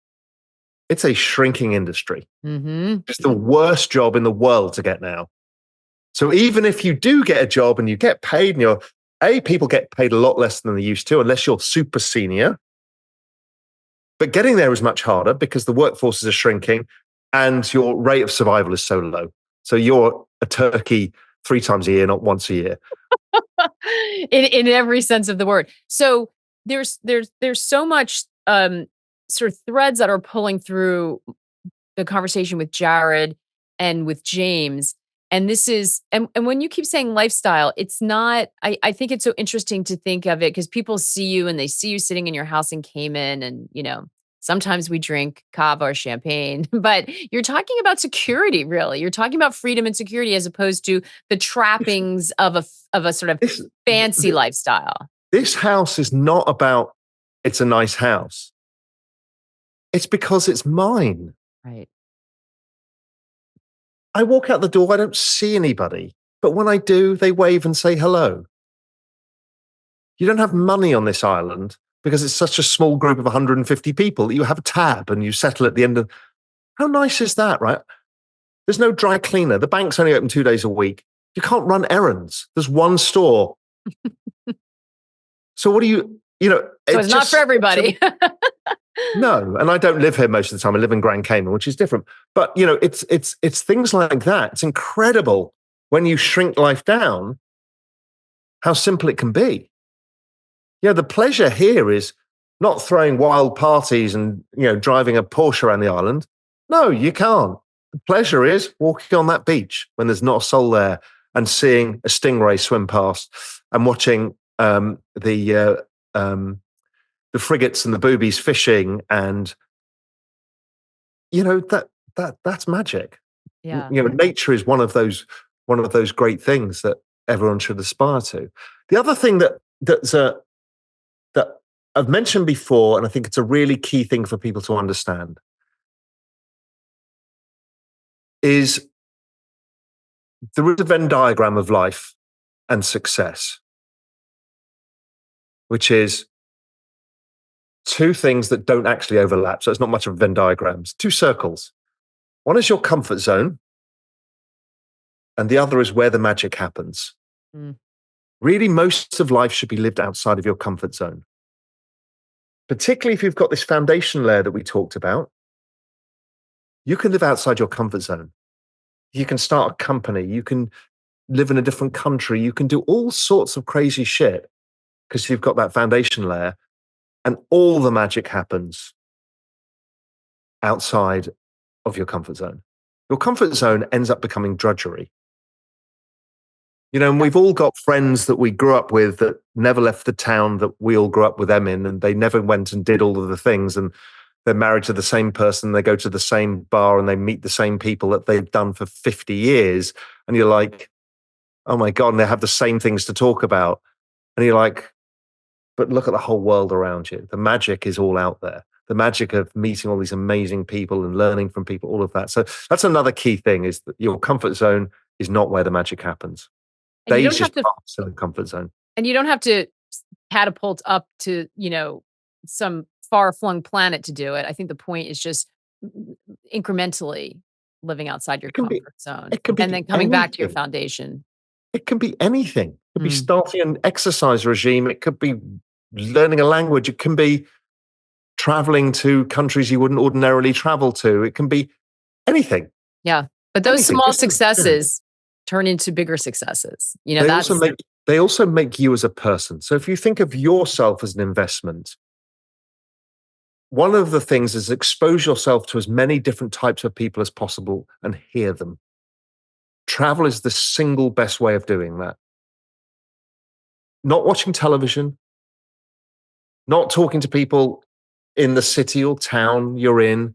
It's a shrinking industry. Mm-hmm. It's the worst job in the world to get now. So even if you do get a job and you get paid, and people get paid a lot less than they used to, unless you're super senior. But getting there is much harder because the workforces are shrinking and your rate of survival is so low. So you're a turkey 3 times a year, not once a year. in every sense of the word. So there's so much sort of threads that are pulling through the conversation with Jared and with James. And this is, and when you keep saying lifestyle, it's not, I think it's so interesting to think of it because people see you and they see you sitting in your house in Cayman and, sometimes we drink cava or champagne, but you're talking about security, really. You're talking about freedom and security as opposed to the trappings of a sort of fancy lifestyle. This house is not about, it's a nice house. It's because it's mine. Right. I walk out the door, I don't see anybody. But when I do, they wave and say hello. You don't have money on this island because it's such a small group of 150 people. You have a tab and you settle at the end of. How nice is that, right? There's no dry cleaner. The bank's only open 2 days a week. You can't run errands. There's one store. So what do you. So it's not for everybody. No, and I don't live here most of the time. I live in Grand Cayman, which is different. But it's things like that. It's incredible when you shrink life down, how simple it can be. The pleasure here is not throwing wild parties and driving a Porsche around the island. No, you can't. The pleasure is walking on that beach when there's not a soul there and seeing a stingray swim past and watching the frigates and the boobies fishing, and that's magic. Yeah. Nature is one of those great things that everyone should aspire to. The other thing that I've mentioned before, and I think it's a really key thing for people to understand, is there is a Venn diagram of life and success, which is two things that don't actually overlap. So it's not much of a Venn diagram. It's 2 circles. One is your comfort zone, and the other is where the magic happens. Mm. Really, most of life should be lived outside of your comfort zone, particularly if you've got this foundation layer that we talked about. You can live outside your comfort zone. You can start a company. You can live in a different country. You can do all sorts of crazy shit because you've got that foundation layer. And all the magic happens outside of your comfort zone. Your comfort zone ends up becoming drudgery. And we've all got friends that we grew up with that never left the town that we all grew up with them in, and they never went and did all of the things. And they're married to the same person. They go to the same bar and they meet the same people that they've done for 50 years. And you're like, oh my God, and they have the same things to talk about. And you're like, but look at the whole world around you. The magic is all out there. The magic of meeting all these amazing people and learning from people, all of that. So that's another key thing, is that your comfort zone is not where the magic happens. And Days just pass in the comfort zone. And you don't have to catapult up to, some far-flung planet to do it. I think the point is just incrementally living outside your comfort zone and then coming back to your foundation. It can be anything. It could be starting an exercise regime. It could be learning a language. It can be traveling to countries you wouldn't ordinarily travel to. It can be anything. Yeah. But those small successes turn into bigger successes. They also make you as a person. So if you think of yourself as an investment, one of the things is expose yourself to as many different types of people as possible and hear them. Travel is the single best way of doing that. Not watching television, not talking to people in the city or town you're in,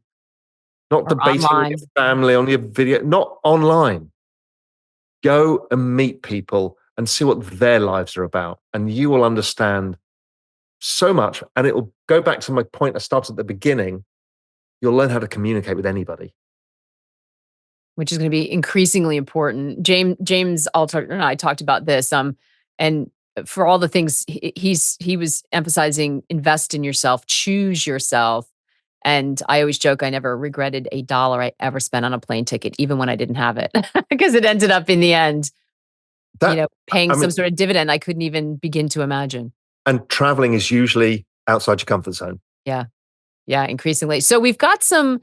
not Or debating with online. your family on your video, not online. Go and meet people and see what their lives are about. And you will understand so much. And it will go back to my point I started at the beginning. You'll learn how to communicate with anybody. Which is going to be increasingly important. James Alter and I talked about this. And for all the things he was emphasizing, invest in yourself, choose yourself. And I always joke I never regretted a dollar I ever spent on a plane ticket, even when I didn't have it, because it ended up in the end, That, paying I some mean, sort of dividend I couldn't even begin to imagine. and traveling is usually outside your comfort zone. Yeah, yeah, increasingly. So we've got some.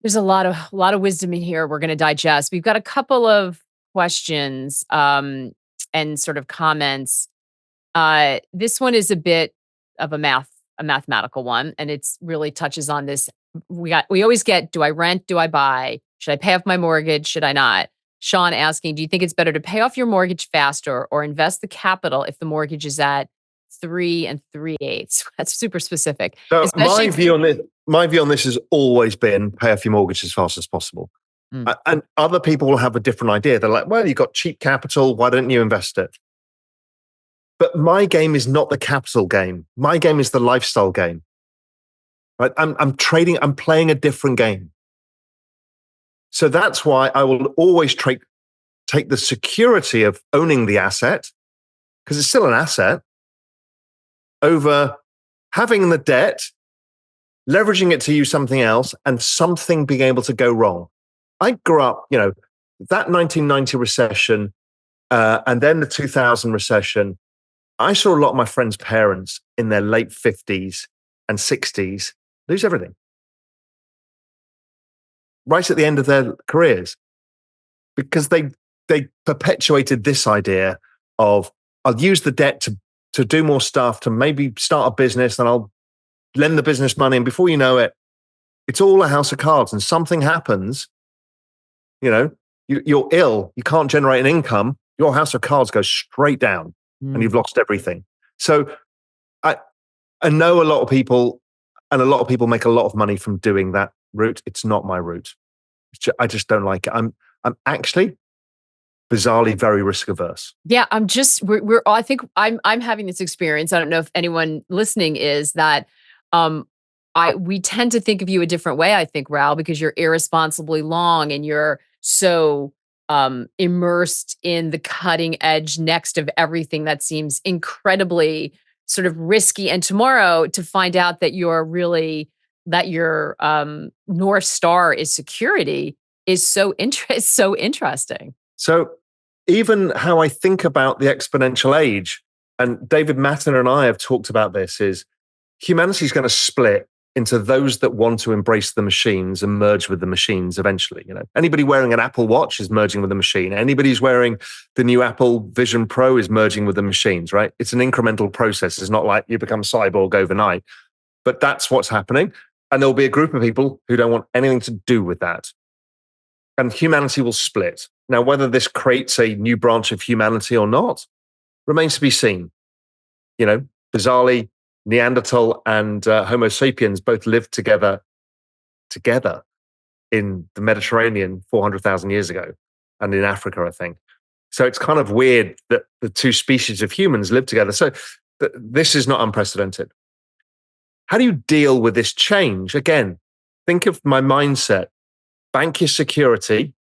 There's a lot of wisdom in here we're going to digest. We've got a couple of questions and sort of comments. This one is a bit of a mathematical one, and it's really touches on this. We always get, do I rent? Do I buy? Should I pay off my mortgage? Should I not? Sean asking, do you think it's better to pay off your mortgage faster or invest the capital if the mortgage is at 3 3/8? That's super specific, So especially. my view on this has always been pay off your mortgage as fast as possible. Mm, And other people will have a different idea. They're like, well, you've got cheap capital. Why don't you invest it? But my game is not the capital game. My game is the lifestyle game. Right? I'm trading. I'm playing a different game. So that's why I will always take the security of owning the asset, because it's still an asset, over having the debt, leveraging it to use something else, and something being able to go wrong. I grew up, that 1990 recession and then the 2000 recession. I saw a lot of my friends' parents in their late 50s and 60s lose everything right at the end of their careers, because they perpetuated this idea of, I'll use the debt to do more stuff, to maybe start a business, and I'll lend the business money. And before you know it, it's all a house of cards, and something happens, you're ill, you can't generate an income, your house of cards goes straight down and mm. you've lost everything. So I know a lot of people, and a lot of people make a lot of money from doing that route. It's not my route. I just don't like it. I'm actually bizarrely very risk averse. Yeah, I'm just I think I'm having this experience. I don't know if anyone listening is that we tend to think of you a different way, I think, Raoul, because you're irresponsibly long and you're so immersed in the cutting edge next of everything that seems incredibly sort of risky. And tomorrow to find out that your North Star is security is so interesting. So even how I think about the exponential age, and David Matten and I have talked about this, is humanity is going to split into those that want to embrace the machines and merge with the machines eventually. Anybody wearing an Apple Watch is merging with the machine. Anybody who's wearing the new Apple Vision Pro is merging with the machines, right? It's an incremental process. It's not like you become cyborg overnight, but that's what's happening. And there'll be a group of people who don't want anything to do with that. And humanity will split. Now, whether this creates a new branch of humanity or not remains to be seen. Bizarrely, Neanderthal and Homo sapiens both lived together in the Mediterranean 400,000 years ago, and in Africa, I think. So it's kind of weird that the two species of humans live together. So this is not unprecedented. How do you deal with this change? Again, think of my mindset. Bank your security.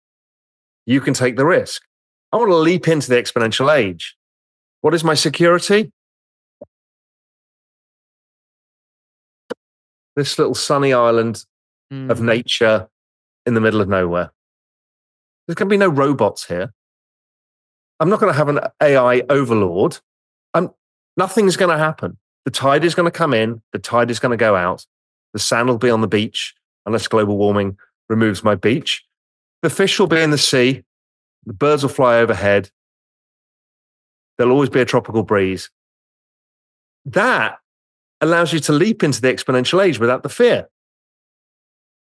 You can take the risk. I want to leap into the exponential age. What is my security? This little sunny island of nature in the middle of nowhere. There's going to be no robots here. I'm not going to have an AI overlord. Nothing's going to happen. The tide is going to come in. The tide is going to go out. The sand will be on the beach unless global warming removes my beach. The fish will be in the sea. The birds will fly overhead. There'll always be a tropical breeze. That allows you to leap into the exponential age without the fear.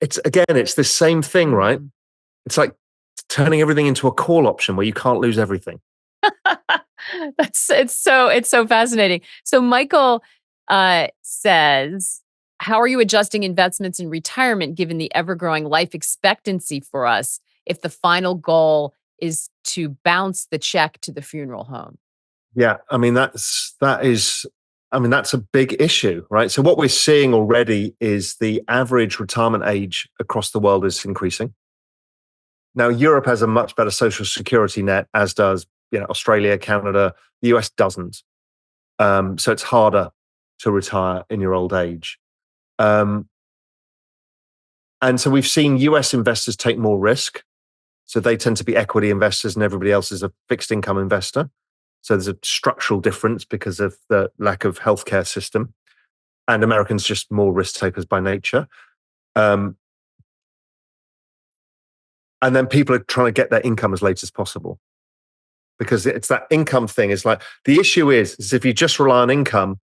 It's the same thing, right? It's like turning everything into a call option where you can't lose everything. It's so fascinating. So Michael says, how are you adjusting investments in retirement given the ever-growing life expectancy for us if the final goal is to bounce the check to the funeral home? Yeah, I mean that's a big issue, right? So what we're seeing already is the average retirement age across the world is increasing. Now, Europe has a much better social security net, as does Australia, Canada. The US doesn't, so it's harder to retire in your old age. And so we've seen US investors take more risk. So they tend to be equity investors, and everybody else is a fixed income investor. So there's a structural difference because of the lack of healthcare system, and Americans just more risk takers by nature. And then people are trying to get their income as late as possible because it's that income thing. It's like the issue is if you just rely on income,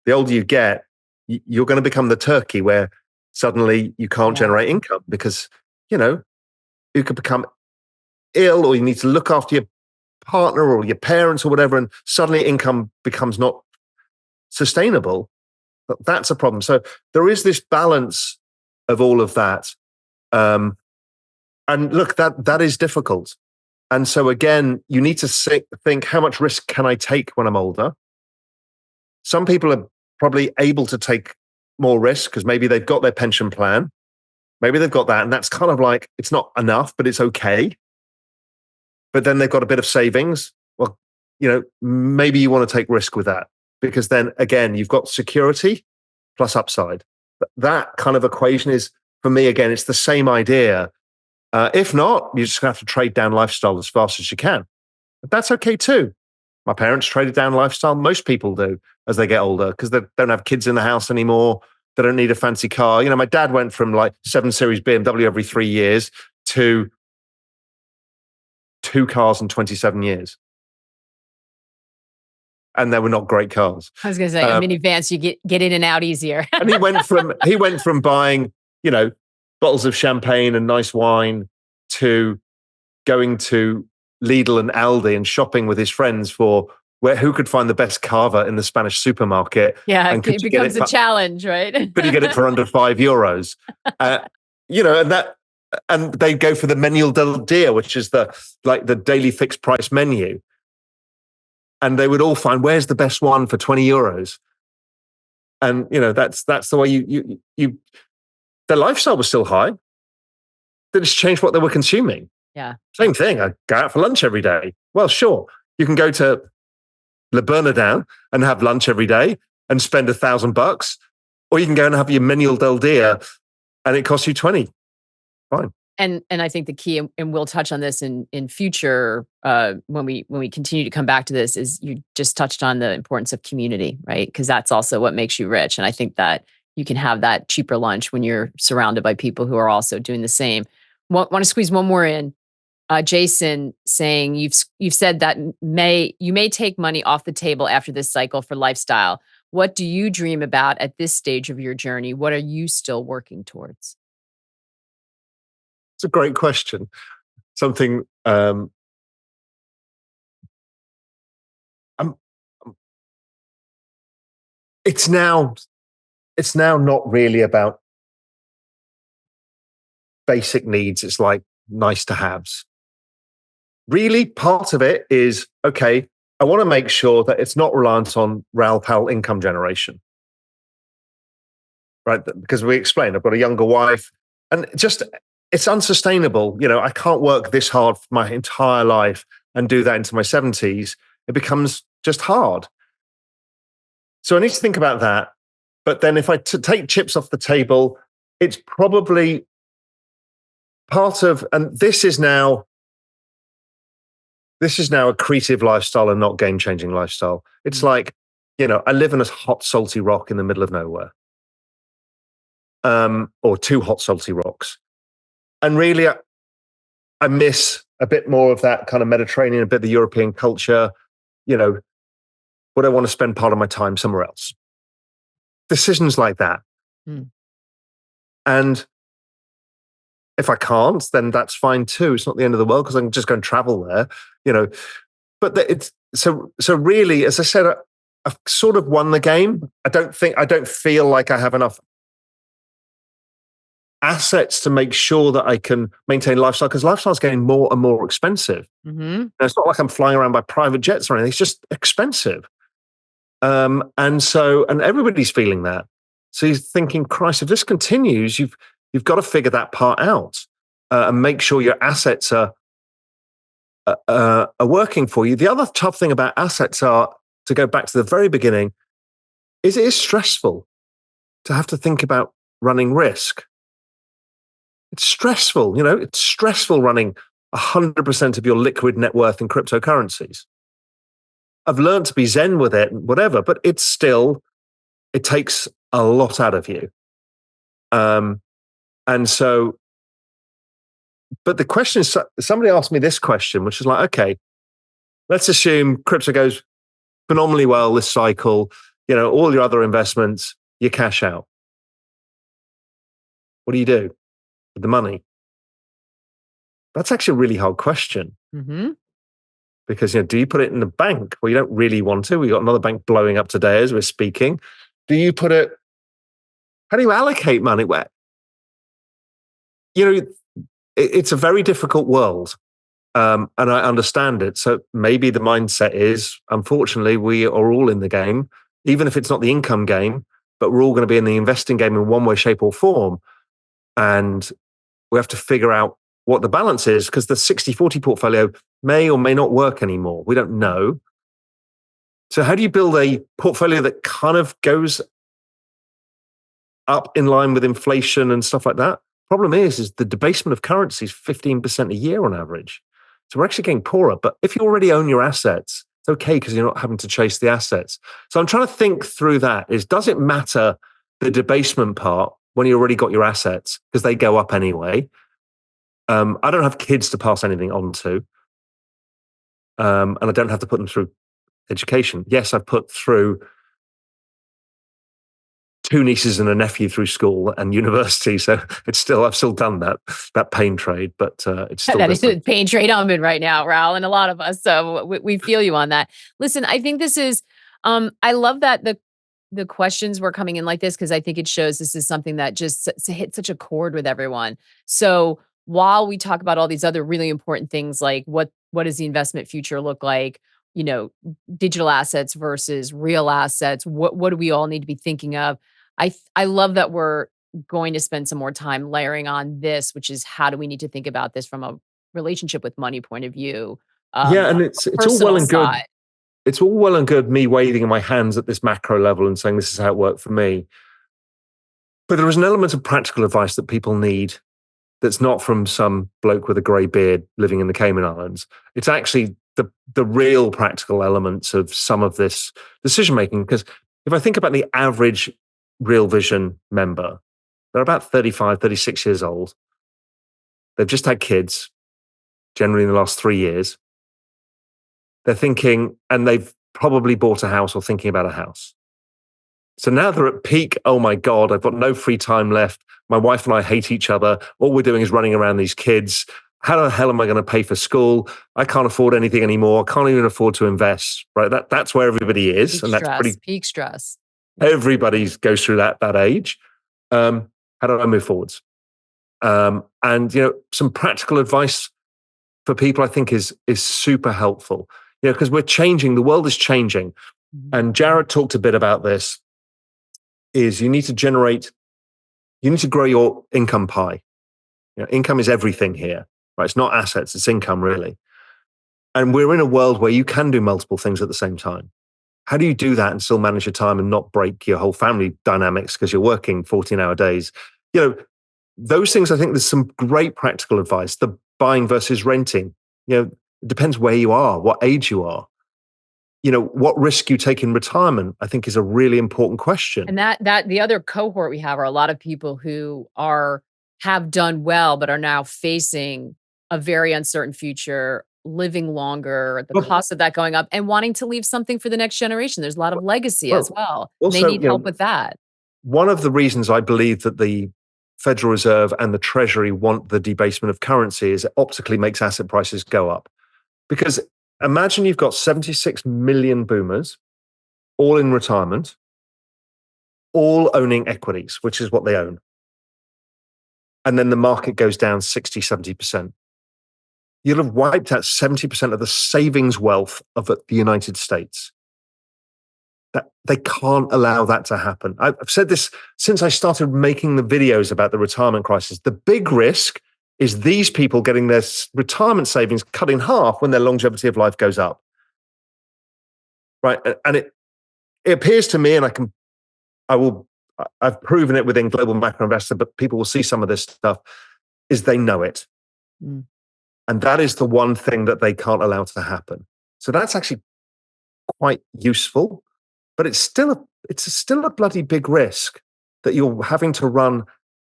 the older you get, you're going to become the turkey where suddenly you can't generate income because you could become ill or you need to look after your partner or your parents or whatever, and suddenly income becomes not sustainable. But that's a problem. So there is this balance of all of that. And look, that is difficult. And so again, you need to think, how much risk can I take when I'm older? Some people are probably able to take more risk because maybe they've got their pension plan. Maybe they've got that. And that's kind of like, it's not enough, but it's okay. But then they've got a bit of savings. Well, maybe you want to take risk with that because then again, you've got security plus upside. That kind of equation is, for me, again, it's the same idea. If not, you just have to trade down lifestyle as fast as you can. But that's okay too. My parents traded down lifestyle. Most people do as they get older because they don't have kids in the house anymore. They don't need a fancy car. My dad went from like 7 Series BMW every 3 years to 2 cars in 27 years. And they were not great cars. I was going to say, a minivan, so you get in and out easier. And he went from buying, bottles of champagne and nice wine to going to Lidl and Aldi and shopping with his friends for who could find the best cava in the Spanish supermarket. Yeah, and it becomes a challenge, right? But you get it for under €5. And they go for the Manuel del Dia, which is the daily fixed price menu. And they would all find where's the best one for €20. And that's the way you their lifestyle was still high. They just changed what they were consuming. Yeah. Same thing. I go out for lunch every day. Well, sure. You can go to Le Bernardin and have lunch every day and spend $1,000, or you can go and have your Manuel del Dia and it costs you 20. Fine. And I think the key, and we'll touch on this in future when we continue to come back to this, is you just touched on the importance of community, right? Because that's also what makes you rich. And I think that you can have that cheaper lunch when you're surrounded by people who are also doing the same. Want to squeeze one more in? Jason saying you've said that you may take money off the table after this cycle for lifestyle. What do you dream about at this stage of your journey? What are you still working towards? It's a great question. Something it's now not really about basic needs. It's like nice to haves. Really, part of it is, okay, I want to make sure that it's not reliant on Raoul Pal income generation. Right? Because we explained, I've got a younger wife and it's unsustainable. I can't work this hard for my entire life and do that into my 70s. It becomes just hard. So I need to think about that. But then if I take chips off the table, it's probably part of, and this is now a creative lifestyle and not game-changing lifestyle. It's like, I live in a hot, salty rock in the middle of nowhere. Or 2 hot, salty rocks. And really, I miss a bit more of that kind of Mediterranean, a bit of the European culture. Would I want to spend part of my time somewhere else? Decisions like that. And if I can't, then that's fine too. It's not the end of the world because I can just go and travel there, But it's so really, as I said, I've sort of won the game. I don't feel like I have enough assets to make sure that I can maintain lifestyle, because lifestyle is getting more and more expensive. Mm-hmm. Now, it's not like I'm flying around by private jets or anything. It's just expensive. And everybody's feeling that. So you're thinking, Christ, if this continues, you've got to figure that part out and make sure your assets are working for you. The other tough thing about assets are, to go back to the very beginning, is it is stressful to have to think about running risk. It's stressful, it's stressful running 100% of your liquid net worth in cryptocurrencies. I've learned to be zen with it, whatever, but it takes a lot out of you. And so, but the question is, somebody asked me this question, which is like, okay, let's assume crypto goes phenomenally well this cycle, all your other investments, you cash out. What do you do with the money? That's actually a really hard question. Mm-hmm. Because, do you put it in the bank? Well, you don't really want to. We got another bank blowing up today as we're speaking. Do you put it, how do you allocate money? Where, it's a very difficult world. And I understand it. So maybe the mindset is, unfortunately, we are all in the game, even if it's not the income game, but we're all going to be in the investing game in one way, shape, or form. And we have to figure out what the balance is, because the 60-40 portfolio may or may not work anymore. We don't know. So how do you build a portfolio that kind of goes up in line with inflation and stuff like that? Problem is the debasement of currency is 15% a year on average. So we're actually getting poorer. But if you already own your assets, it's okay, because you're not having to chase the assets. So I'm trying to think through that. Does it matter the debasement part when you already got your assets, because they go up anyway? I don't have kids to pass anything on to. And I don't have to put them through education. Yes, I've put through 2 nieces and a nephew through school and university. So I've still done that pain trade, but it's still That is different. a pain trade I'm in right now, Raoul, and a lot of us. So we feel you on that. Listen, I think this is, I love that the questions were coming in like this, because I think it shows this is something that just hit such a chord with everyone. So while we talk about all these other really important things, like what does the investment future look like, digital assets versus real assets, what do we all need to be thinking of? I love that we're going to spend some more time layering on this, which is, how do we need to think about this from a relationship with money point of view, Yeah, and a it's all well personal and good. side. It's all well and good me waving my hands at this macro level and saying this is how it worked for me. But there is an element of practical advice that people need that's not from some bloke with a grey beard living in the Cayman Islands. It's actually the real practical elements of some of this decision making. Because if I think about the average Real Vision member, they're about 35, 36 years old. They've just had kids, generally in the last 3 years. They're thinking, and they've probably bought a house or thinking about a house. So now they're at peak, oh my God, I've got no free time left. My wife and I hate each other. All we're doing is running around these kids. How the hell am I going to pay for school? I can't afford anything anymore. I can't even afford to invest, right? That's where everybody is. Peak And that's stress, pretty, peak stress. everybody goes through that age. How do I move forwards? And, some practical advice for people, I think is super helpful, because we're changing, the world is changing. Mhm. And Jared talked a bit about this, is you need to grow your income pie. Income is everything here, right? It's not assets, it's income really. And we're in a world where you can do multiple things at the same time. How do you do that and still manage your time and not break your whole family dynamics because you're working 14-hour days? Those things, I think there's some great practical advice. The buying versus renting, it depends where you are, what age you are. What risk you take in retirement, I think is a really important question. And that the other cohort we have are a lot of people who have done well, but are now facing a very uncertain future, living longer, the Well, cost of that going up, and wanting to leave something for the next generation. There's a lot of legacy as well, well. And they also, need help with that. one of the reasons I believe that the Federal Reserve and the Treasury want the debasement of currency is it optically makes asset prices go up. Because imagine you've got 76 million boomers, all in retirement, all owning equities, which is what they own. and then the market goes down 60, 70%. You'll have wiped out 70% of the savings wealth of the United States. That they can't allow that to happen. I've said this since I started making the videos about the retirement crisis. The big risk is these people getting their retirement savings cut in half when their longevity of life goes up. Right. And it appears to me, and I've proven it within Global Macro Investor, but people will see some of this stuff, is they know it. Mm. And that is the one thing that they can't allow to happen. So that's actually quite useful, but it's still a bloody big risk that you're having to run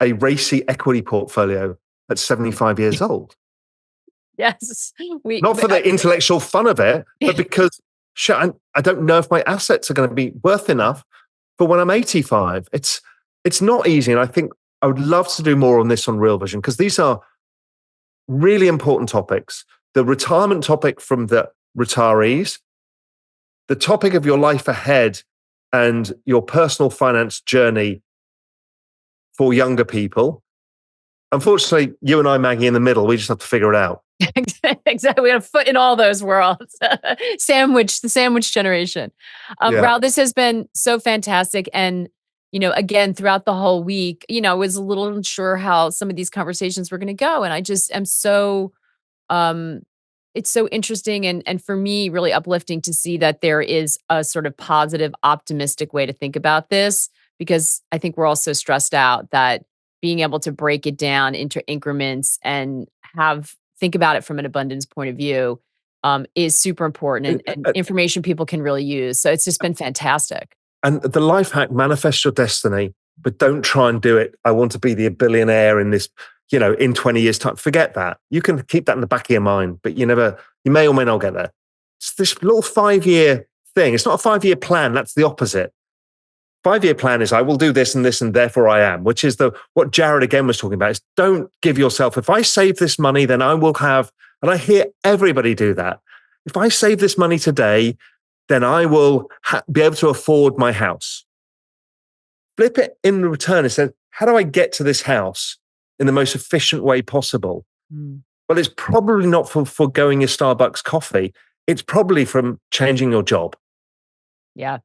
a racy equity portfolio at 75 years old. Yes. Not for the intellectual fun of it, but because I don't know if my assets are going to be worth enough for when I'm 85. It's not easy. And I think I would love to do more on this on Real Vision, because these are really important topics. The retirement topic from the retirees, the topic of your life ahead and your personal finance journey for younger people. Unfortunately, you and I, Maggie, in the middle, we just have to figure it out. Exactly. We have a foot in all those worlds. The sandwich generation. Raoul, this has been so fantastic. And, again, throughout the whole week, I was a little unsure how some of these conversations were going to go. And I just am so, it's so interesting and for me, really uplifting to see that there is a sort of positive, optimistic way to think about this, because I think we're all so stressed out that being able to break it down into increments and think about it from an abundance point of view is super important and information people can really use. So it's just been fantastic. And the life hack, manifest your destiny, but don't try and do it. I want to be the billionaire in this, in 20 years time. Forget that. You can keep that in the back of your mind, but you may or may not get there. It's this little 5-year thing. It's not a 5-year plan. That's the opposite. 5-year plan is I will do this and therefore I am, which is what Jared again was talking about, is don't give yourself, if I save this money, then I will have, and I hear everybody do that. If I save this money today, then I will be able to afford my house. Flip it in return and say, how do I get to this house in the most efficient way possible? Mm. Well, it's probably not from foregoing your Starbucks coffee. It's probably from changing your job. Yeah.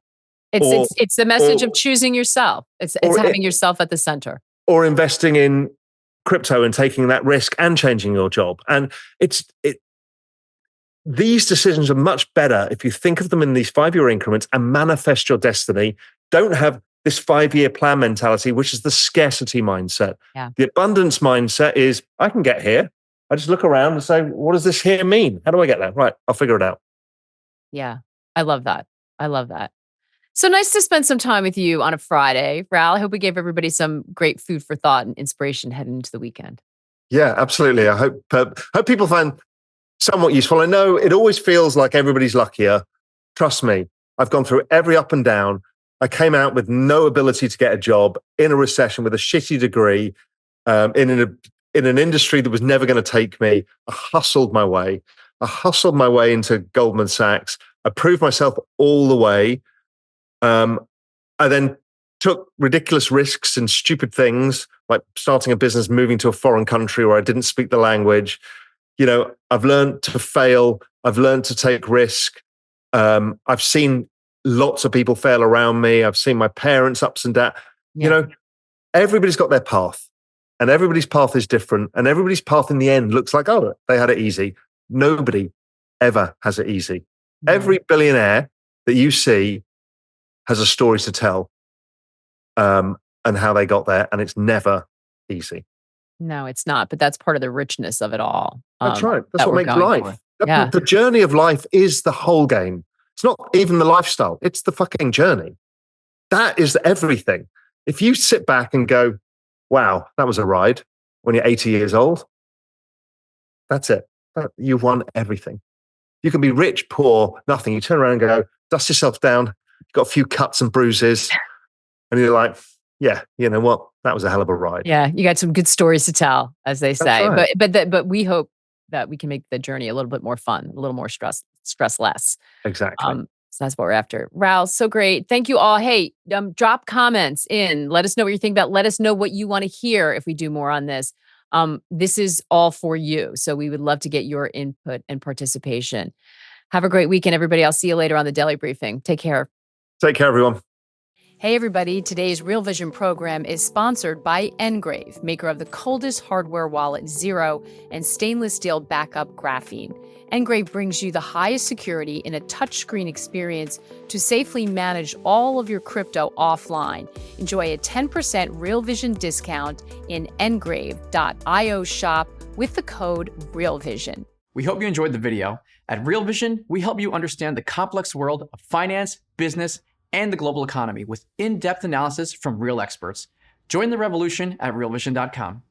It's the message of choosing yourself. It's having yourself at the center. Or investing in crypto and taking that risk and changing your job. And these decisions are much better if you think of them in these 5-year increments and manifest your destiny. Don't have this 5-year plan mentality, which is the scarcity mindset. Yeah. The abundance mindset is, I can get here. I just look around and say, what does this here mean? How do I get there? Right, I'll figure it out. Yeah, I love that. So nice to spend some time with you on a Friday, Raoul. I hope we gave everybody some great food for thought and inspiration heading into the weekend. Yeah, absolutely. I hope people find somewhat useful. I know it always feels like everybody's luckier. Trust me, I've gone through every up and down. I came out with no ability to get a job in a recession with a shitty degree in an industry that was never going to take me. I hustled my way into Goldman Sachs. I proved myself all the way. I then took ridiculous risks and stupid things like starting a business, moving to a foreign country where I didn't speak the language. I've learned to fail. I've learned to take risk. I've seen lots of people fail around me. I've seen my parents' ups and downs. Yeah. Everybody's got their path and everybody's path is different. And everybody's path in the end looks like, oh, they had it easy. Nobody ever has it easy. Yeah. Every billionaire that you see has a story to tell and how they got there. And it's never easy. No, it's not. But that's part of the richness of it all. That's right. That's what makes life. Yeah. The journey of life is the whole game. It's not even the lifestyle. It's the fucking journey. That is everything. If you sit back and go, wow, that was a ride when you're 80 years old, that's it. You've won everything. You can be rich, poor, nothing. You turn around and go, dust yourself down. You've got a few cuts and bruises. And you're like, yeah, you know what? That was a hell of a ride. Yeah, you got some good stories to tell, as they say. Right. But we hope that we can make the journey a little bit more fun, a little more stress less. Exactly. So that's what we're after. Raoul, so great. Thank you all. Hey, drop comments in. Let us know what you think about. Let us know what you want to hear if we do more on this. This is all for you. So we would love to get your input and participation. Have a great weekend, everybody. I'll see you later on the Daily Briefing. Take care. Take care, everyone. Hey, everybody. Today's Real Vision program is sponsored by Engrave, maker of the coldest hardware wallet, Zero, and stainless steel backup graphene. Engrave brings you the highest security in a touchscreen experience to safely manage all of your crypto offline. Enjoy a 10% Real Vision discount in engrave.io shop with the code RealVision. We hope you enjoyed the video. At Real Vision, we help you understand the complex world of finance, business, and the global economy with in-depth analysis from real experts. Join the revolution at realvision.com.